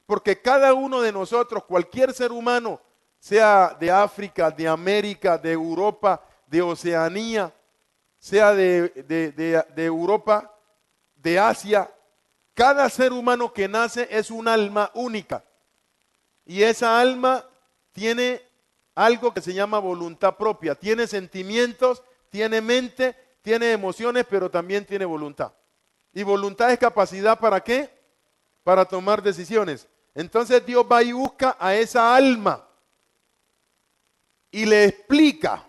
porque cada uno de nosotros, cualquier ser humano, sea de África, de América, de Europa, de Oceanía, sea de Europa, de Asia, cada ser humano que nace es un alma única. Y esa alma tiene algo que se llama voluntad propia, tiene sentimientos, tiene mente, tiene emociones, pero también tiene voluntad. Y voluntad es capacidad ¿para qué? Para tomar decisiones. Entonces Dios va y busca a esa alma y le explica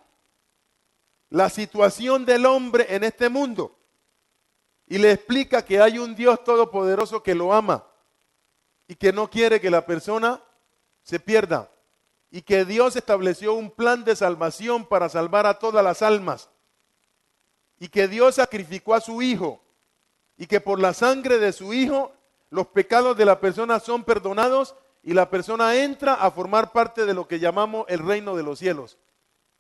la situación del hombre en este mundo. Y le explica que hay un Dios todopoderoso que lo ama y que no quiere que la persona se pierda. Y que Dios estableció un plan de salvación para salvar a todas las almas. Y que Dios sacrificó a su Hijo, y que por la sangre de su Hijo los pecados de la persona son perdonados y la persona entra a formar parte de lo que llamamos el reino de los cielos.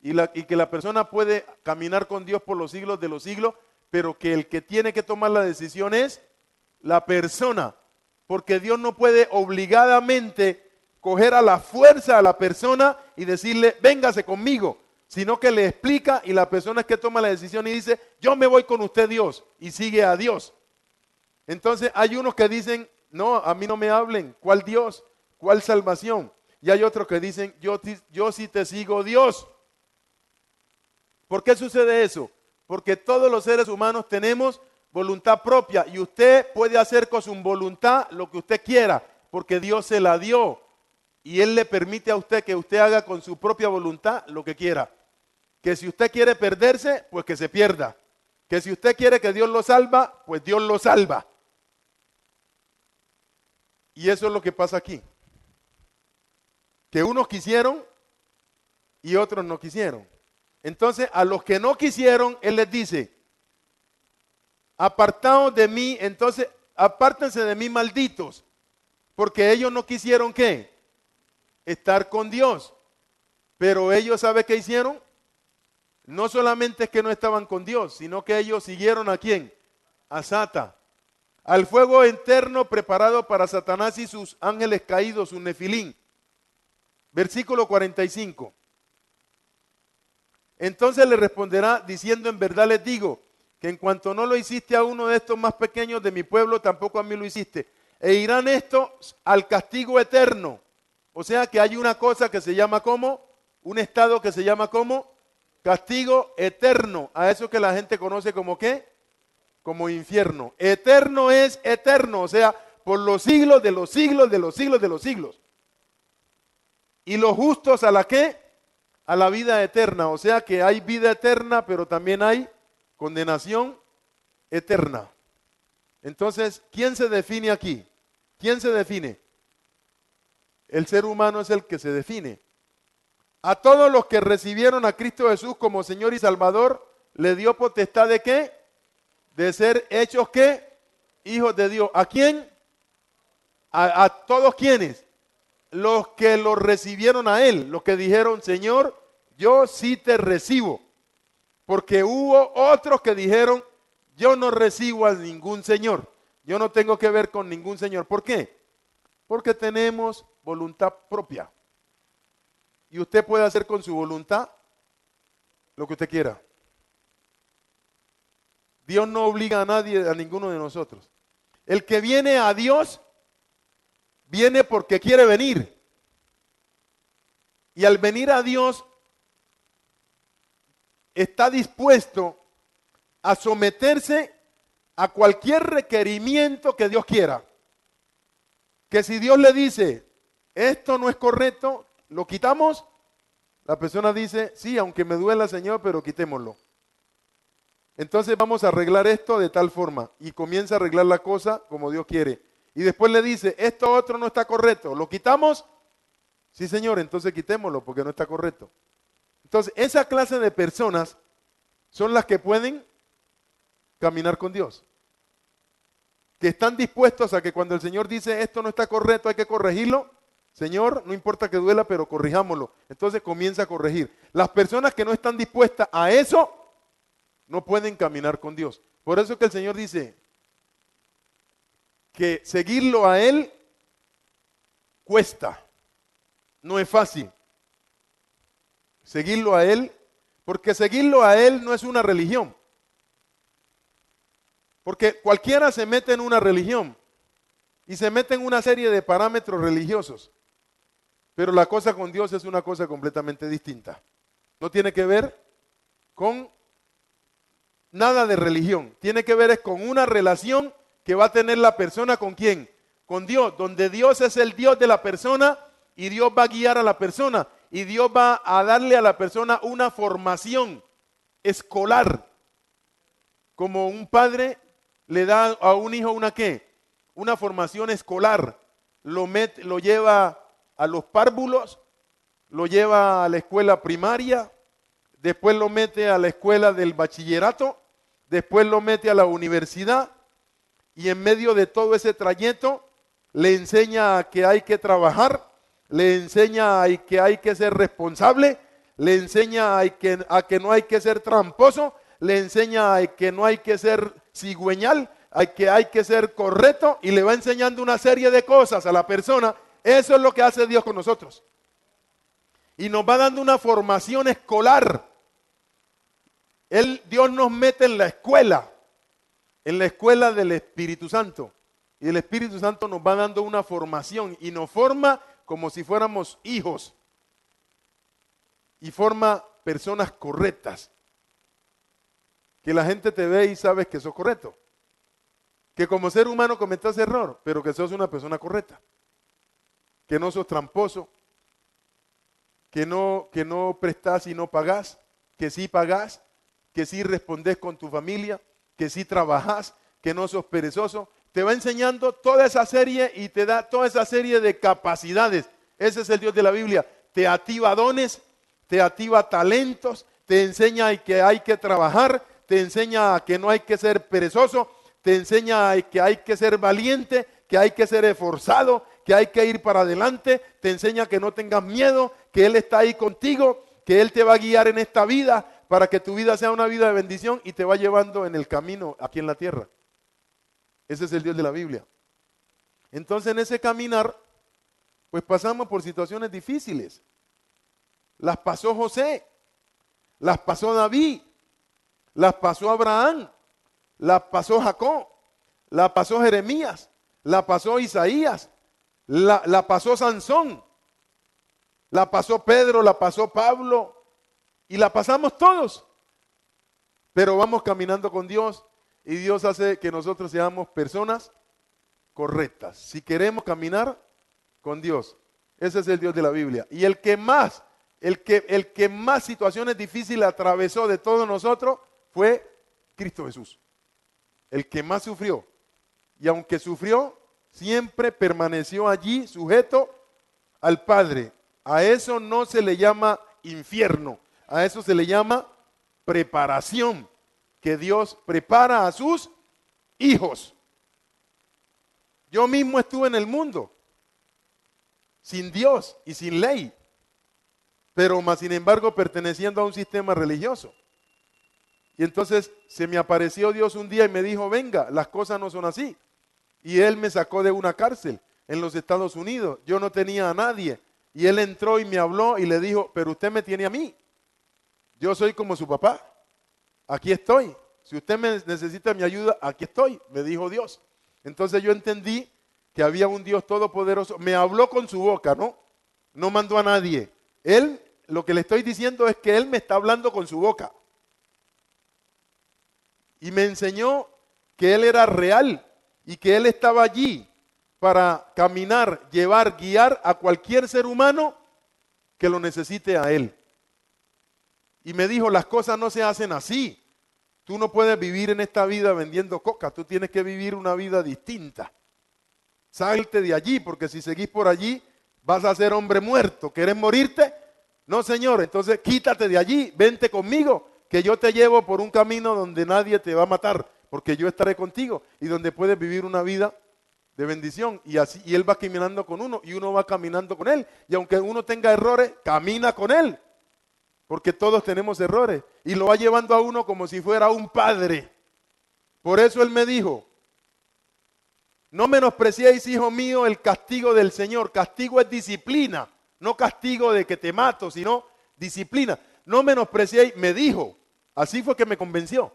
Y que la persona puede caminar con Dios por los siglos de los siglos, pero que el que tiene que tomar la decisión es la persona, porque Dios no puede obligadamente coger a la fuerza a la persona y decirle, véngase conmigo, sino que le explica y la persona es que toma la decisión y dice, yo me voy con usted Dios, y sigue a Dios. Entonces hay unos que dicen, no, a mí no me hablen, ¿cuál Dios? ¿Cuál salvación? Y hay otros que dicen, yo sí te sigo Dios. ¿Por qué sucede eso? Porque todos los seres humanos tenemos voluntad propia y usted puede hacer con su voluntad lo que usted quiera, porque Dios se la dio y Él le permite a usted que usted haga con su propia voluntad lo que quiera. Que si usted quiere perderse, pues que se pierda. Que si usted quiere que Dios lo salva, pues Dios lo salva. Y eso es lo que pasa aquí. Que unos quisieron y otros no quisieron. Entonces, a los que no quisieron, Él les dice, apartaos de mí, entonces, apártense de mí, malditos, porque ellos no quisieron, ¿qué? Estar con Dios. Pero ellos, ¿sabe qué hicieron? No solamente es que no estaban con Dios, sino que ellos siguieron ¿a quién? A Sata. Al fuego eterno preparado para Satanás y sus ángeles caídos, sus nefilín. Versículo 45. Entonces le responderá diciendo: en verdad les digo, que en cuanto no lo hiciste a uno de estos más pequeños de mi pueblo, tampoco a mí lo hiciste. E irán estos al castigo eterno. O sea que hay una cosa que se llama como, un estado que se llama como castigo eterno. A eso que la gente conoce como ¿qué? Como infierno. Eterno es eterno, o sea, por los siglos de los siglos de los siglos de los siglos. Y los justos ¿a la qué? A la vida eterna. O sea que hay vida eterna, pero también hay condenación eterna. Entonces, ¿quién se define aquí? ¿Quién se define? El ser humano es el que se define. A todos los que recibieron a Cristo Jesús como Señor y Salvador, le dio potestad ¿de qué? De ser hechos ¿qué? Hijos de Dios. ¿A quién? A todos quienes. Los que lo recibieron a Él, los que dijeron: Señor, yo sí te recibo. Porque hubo otros que dijeron: yo no recibo a ningún Señor. Yo no tengo que ver con ningún Señor. ¿Por qué? Porque tenemos voluntad propia. Y usted puede hacer con su voluntad lo que usted quiera. Dios no obliga a nadie, a ninguno de nosotros. El que viene a Dios, viene porque quiere venir. Y al venir a Dios, está dispuesto a someterse a cualquier requerimiento que Dios quiera. Que si Dios le dice: esto no es correcto, ¿lo quitamos? La persona dice: sí, aunque me duela, Señor, pero quitémoslo. Entonces vamos a arreglar esto de tal forma. Y comienza a arreglar la cosa como Dios quiere. Y después le dice: esto otro no está correcto, ¿lo quitamos? Sí, Señor, entonces quitémoslo porque no está correcto. Entonces, esa clase de personas son las que pueden caminar con Dios. Que están dispuestos a que cuando el Señor dice: esto no está correcto, hay que corregirlo. Señor, no importa que duela, pero corrijámoslo. Entonces comienza a corregir. Las personas que no están dispuestas a eso, no pueden caminar con Dios. Por eso que el Señor dice que seguirlo a Él cuesta. No es fácil. Seguirlo a Él, porque seguirlo a Él no es una religión. Porque cualquiera se mete en una religión y se mete en una serie de parámetros religiosos. Pero la cosa con Dios es una cosa completamente distinta. No tiene que ver con nada de religión. Tiene que ver es con una relación que va a tener la persona ¿con quién? Con Dios, donde Dios es el Dios de la persona y Dios va a guiar a la persona y Dios va a darle a la persona una formación escolar. Como un padre le da a un hijo una ¿qué? Una formación escolar. Lo lleva a los párvulos, lo lleva a la escuela primaria, después lo mete a la escuela del bachillerato, después lo mete a la universidad y en medio de todo ese trayecto le enseña que hay que trabajar, le enseña que hay que ser responsable, le enseña a que no hay que ser tramposo, le enseña a que no hay que ser cigüeñal, que hay que ser correcto y le va enseñando una serie de cosas a la persona. Eso es lo que hace Dios con nosotros. Y nos va dando una formación escolar. Dios nos mete en la escuela del Espíritu Santo. Y el Espíritu Santo nos va dando una formación y nos forma como si fuéramos hijos. Y forma personas correctas. Que la gente te ve y sabes que sos correcto. Que como ser humano cometas error, pero que sos una persona correcta. Que no sos tramposo. Que no prestás y no pagás. Que sí pagás. Que sí respondés con tu familia. Que sí trabajás. Que no sos perezoso. Te va enseñando toda esa serie y te da toda esa serie de capacidades. Ese es el Dios de la Biblia. Te activa dones, te activa talentos, te enseña que hay que trabajar, te enseña que no hay que ser perezoso, te enseña que hay que ser valiente, que hay que ser esforzado, que hay que ir para adelante, te enseña que no tengas miedo, que Él está ahí contigo, que Él te va a guiar en esta vida, para que tu vida sea una vida de bendición y te va llevando en el camino aquí en la tierra. Ese es el Dios de la Biblia. Entonces en ese caminar, pues pasamos por situaciones difíciles. Las pasó José, las pasó David, las pasó Abraham, las pasó Jacob, la pasó Jeremías, la pasó Isaías, la pasó Sansón, la pasó Pedro, la pasó Pablo, y la pasamos todos. Pero vamos caminando con Dios y Dios hace que nosotros seamos personas correctas. Si queremos caminar con Dios, ese es el Dios de la Biblia. Y el que más situaciones difíciles atravesó de todos nosotros fue Cristo Jesús. El que más sufrió. Y aunque sufrió, siempre permaneció allí sujeto al Padre. A eso no se le llama infierno. A eso se le llama preparación. Que Dios prepara a sus hijos. Yo mismo estuve en el mundo, sin Dios y sin ley, pero más sin embargo perteneciendo a un sistema religioso. Y entonces se me apareció Dios un día y me dijo, venga, las cosas no son así. Y Él me sacó de una cárcel en los Estados Unidos. Yo no tenía a nadie. Y Él entró y me habló y le dijo, pero usted me tiene a mí. Yo soy como su papá. Aquí estoy. Si usted necesita mi ayuda, aquí estoy, me dijo Dios. Entonces yo entendí que había un Dios todopoderoso. Me habló con su boca, ¿no? No mandó a nadie. Él, lo que le estoy diciendo es que Él me está hablando con su boca. Y me enseñó que Él era real y que Él estaba allí para caminar, llevar, guiar a cualquier ser humano que lo necesite a Él. Y me dijo, las cosas no se hacen así. Tú no puedes vivir en esta vida vendiendo coca, tú tienes que vivir una vida distinta. Salte de allí, porque si seguís por allí, vas a ser hombre muerto. ¿Querés morirte? No, Señor, entonces quítate de allí, vente conmigo, que yo te llevo por un camino donde nadie te va a matar, porque yo estaré contigo y donde puedes vivir una vida de bendición. Y así, y Él va caminando con uno y uno va caminando con Él. Y aunque uno tenga errores, camina con Él. Porque todos tenemos errores. Y lo va llevando a uno como si fuera un padre. Por eso Él me dijo, no menospreciéis, hijo mío, el castigo del Señor. Castigo es disciplina. No castigo de que te mato, sino disciplina. No menospreciéis, me dijo. Así fue que me convenció.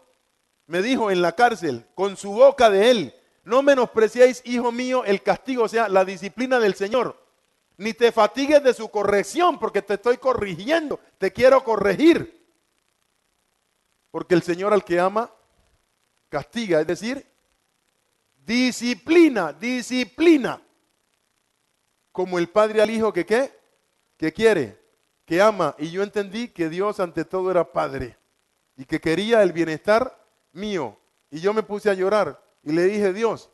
Me dijo en la cárcel, con su boca de Él. No menospreciéis, hijo mío, el castigo, o sea, la disciplina del Señor. Ni te fatigues de su corrección, porque te estoy corrigiendo, te quiero corregir. Porque el Señor al que ama, castiga, es decir, disciplina, disciplina. Como el padre al hijo que ¿qué? Que quiere, que ama. Y yo entendí que Dios ante todo era padre y que quería el bienestar mío. Y yo me puse a llorar y le dije, Dios,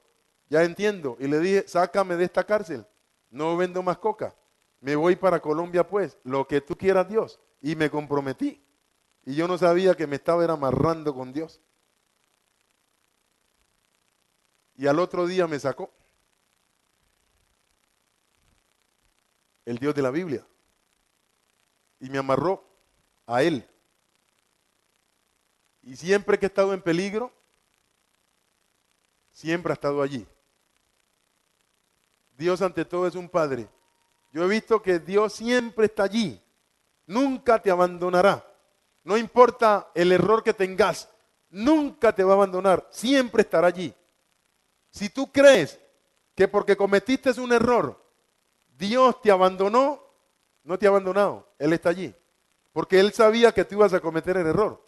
ya entiendo. Y le dije, sácame de esta cárcel. No vendo más coca. Me voy para Colombia pues. Lo que tú quieras, Dios. Y me comprometí. Y yo no sabía que me estaba amarrando con Dios. Y al otro día me sacó el Dios de la Biblia. Y me amarró a Él. Y siempre que he estado en peligro, siempre ha estado allí. Dios ante todo es un Padre. Yo he visto que Dios siempre está allí. Nunca te abandonará. No importa el error que tengas, nunca te va a abandonar. Siempre estará allí. Si tú crees que porque cometiste un error, Dios te abandonó, no te ha abandonado. Él está allí. Porque Él sabía que tú ibas a cometer el error.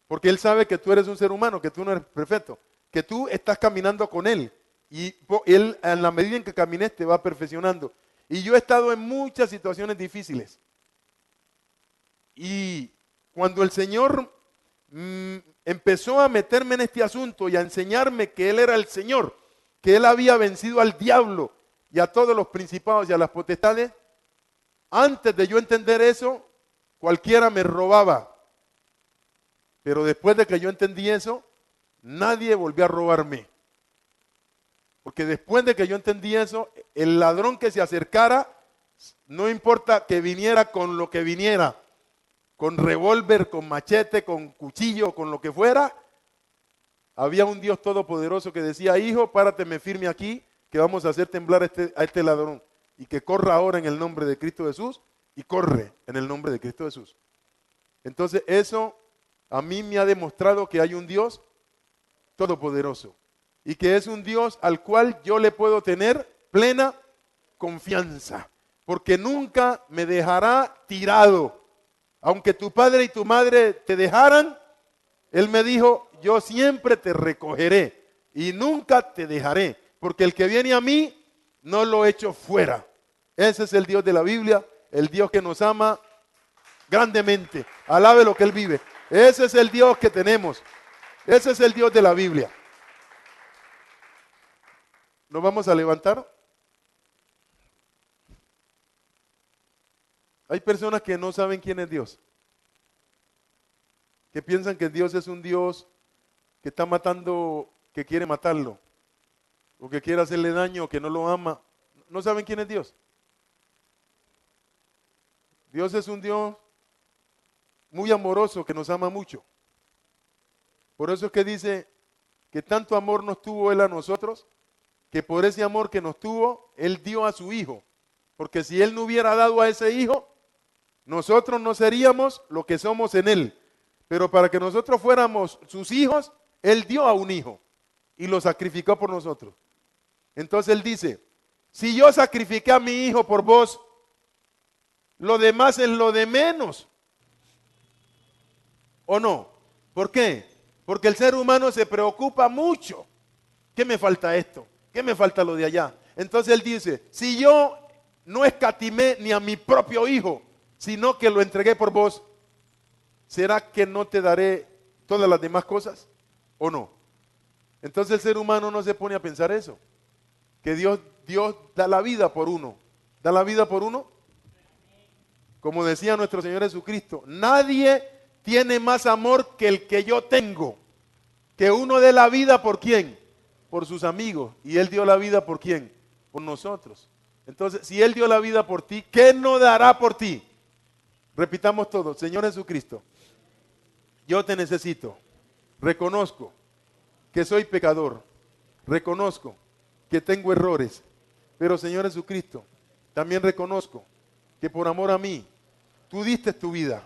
Porque Él sabe que tú eres un ser humano, que tú no eres perfecto. Que tú estás caminando con Él. Y Él, en la medida en que camines, te va perfeccionando. Y yo he estado en muchas situaciones difíciles. Y cuando el Señor empezó a meterme en este asunto y a enseñarme que Él era el Señor, que Él había vencido al diablo y a todos los principados y a las potestades, antes de yo entender eso, cualquiera me robaba. Pero después de que yo entendí eso, nadie volvió a robarme. Porque después de que yo entendí eso, el ladrón que se acercara, no importa que viniera con lo que viniera, con revólver, con machete, con cuchillo, con lo que fuera, había un Dios todopoderoso que decía, hijo, párateme firme aquí, que vamos a hacer temblar a este ladrón. Y que corra ahora en el nombre de Cristo Jesús, y corre en el nombre de Cristo Jesús. Entonces eso a mí me ha demostrado que hay un Dios todopoderoso. Y que es un Dios al cual yo le puedo tener plena confianza. Porque nunca me dejará tirado. Aunque tu padre y tu madre te dejaran, Él me dijo, yo siempre te recogeré y nunca te dejaré. Porque el que viene a mí, no lo echo fuera. Ese es el Dios de la Biblia, el Dios que nos ama grandemente. Alabe lo que Él vive. Ese es el Dios que tenemos. Ese es el Dios de la Biblia. ¿Nos vamos a levantar? Hay personas que no saben quién es Dios. Que piensan que Dios es un Dios que está matando, que quiere matarlo. O que quiere hacerle daño, o que no lo ama. No saben quién es Dios. Dios es un Dios muy amoroso que nos ama mucho. Por eso es que dice que tanto amor nos tuvo Él a nosotros, que por ese amor que nos tuvo, Él dio a su Hijo. Porque si Él no hubiera dado a ese Hijo, nosotros no seríamos lo que somos en Él. Pero para que nosotros fuéramos sus hijos, Él dio a un Hijo y lo sacrificó por nosotros. Entonces Él dice, si yo sacrifiqué a mi Hijo por vos, lo demás es lo de menos. ¿O no? ¿Por qué? Porque el ser humano se preocupa mucho. ¿Qué me falta esto? ¿Qué me falta lo de allá? Entonces Él dice, si yo no escatimé ni a mi propio Hijo, sino que lo entregué por vos, ¿será que no te daré todas las demás cosas? ¿O no? Entonces el ser humano no se pone a pensar eso. Que Dios da la vida por uno. ¿Da la vida por uno? Como decía nuestro Señor Jesucristo, nadie tiene más amor que el que yo tengo. Que uno dé la vida por quién? Por sus amigos. Y Él dio la vida por quién? Por nosotros. Entonces, si Él dio la vida por ti, ¿qué no dará por ti? Repitamos todos, Señor Jesucristo, yo te necesito. Reconozco que soy pecador. Reconozco que tengo errores. Pero Señor Jesucristo, también reconozco que por amor a mí, tú diste tu vida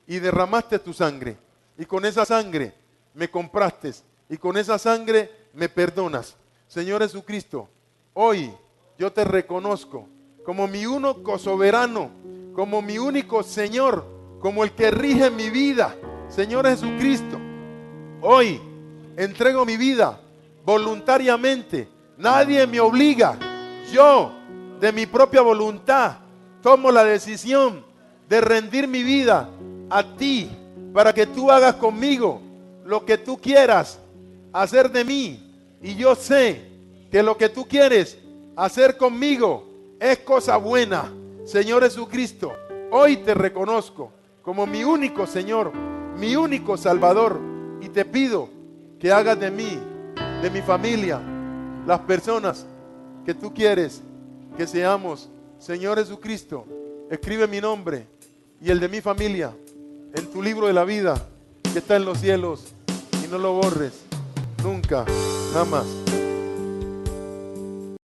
y derramaste tu sangre. Y con esa sangre me compraste y con esa sangre me perdonas. Señor Jesucristo, hoy yo te reconozco como mi único soberano, como mi único Señor, como el que rige mi vida. Señor Jesucristo, hoy entrego mi vida voluntariamente. Nadie me obliga. Yo, de mi propia voluntad, tomo la decisión de rendir mi vida a ti, para que tú hagas conmigo lo que tú quieras hacer de mí. Y yo sé que lo que tú quieres hacer conmigo es cosa buena. Señor Jesucristo, hoy te reconozco como mi único Señor, mi único Salvador, y te pido que hagas de mí, de mi familia, las personas que tú quieres que seamos. Señor Jesucristo, escribe mi nombre y el de mi familia en tu libro de la vida que está en los cielos, y no lo borres nunca, jamás.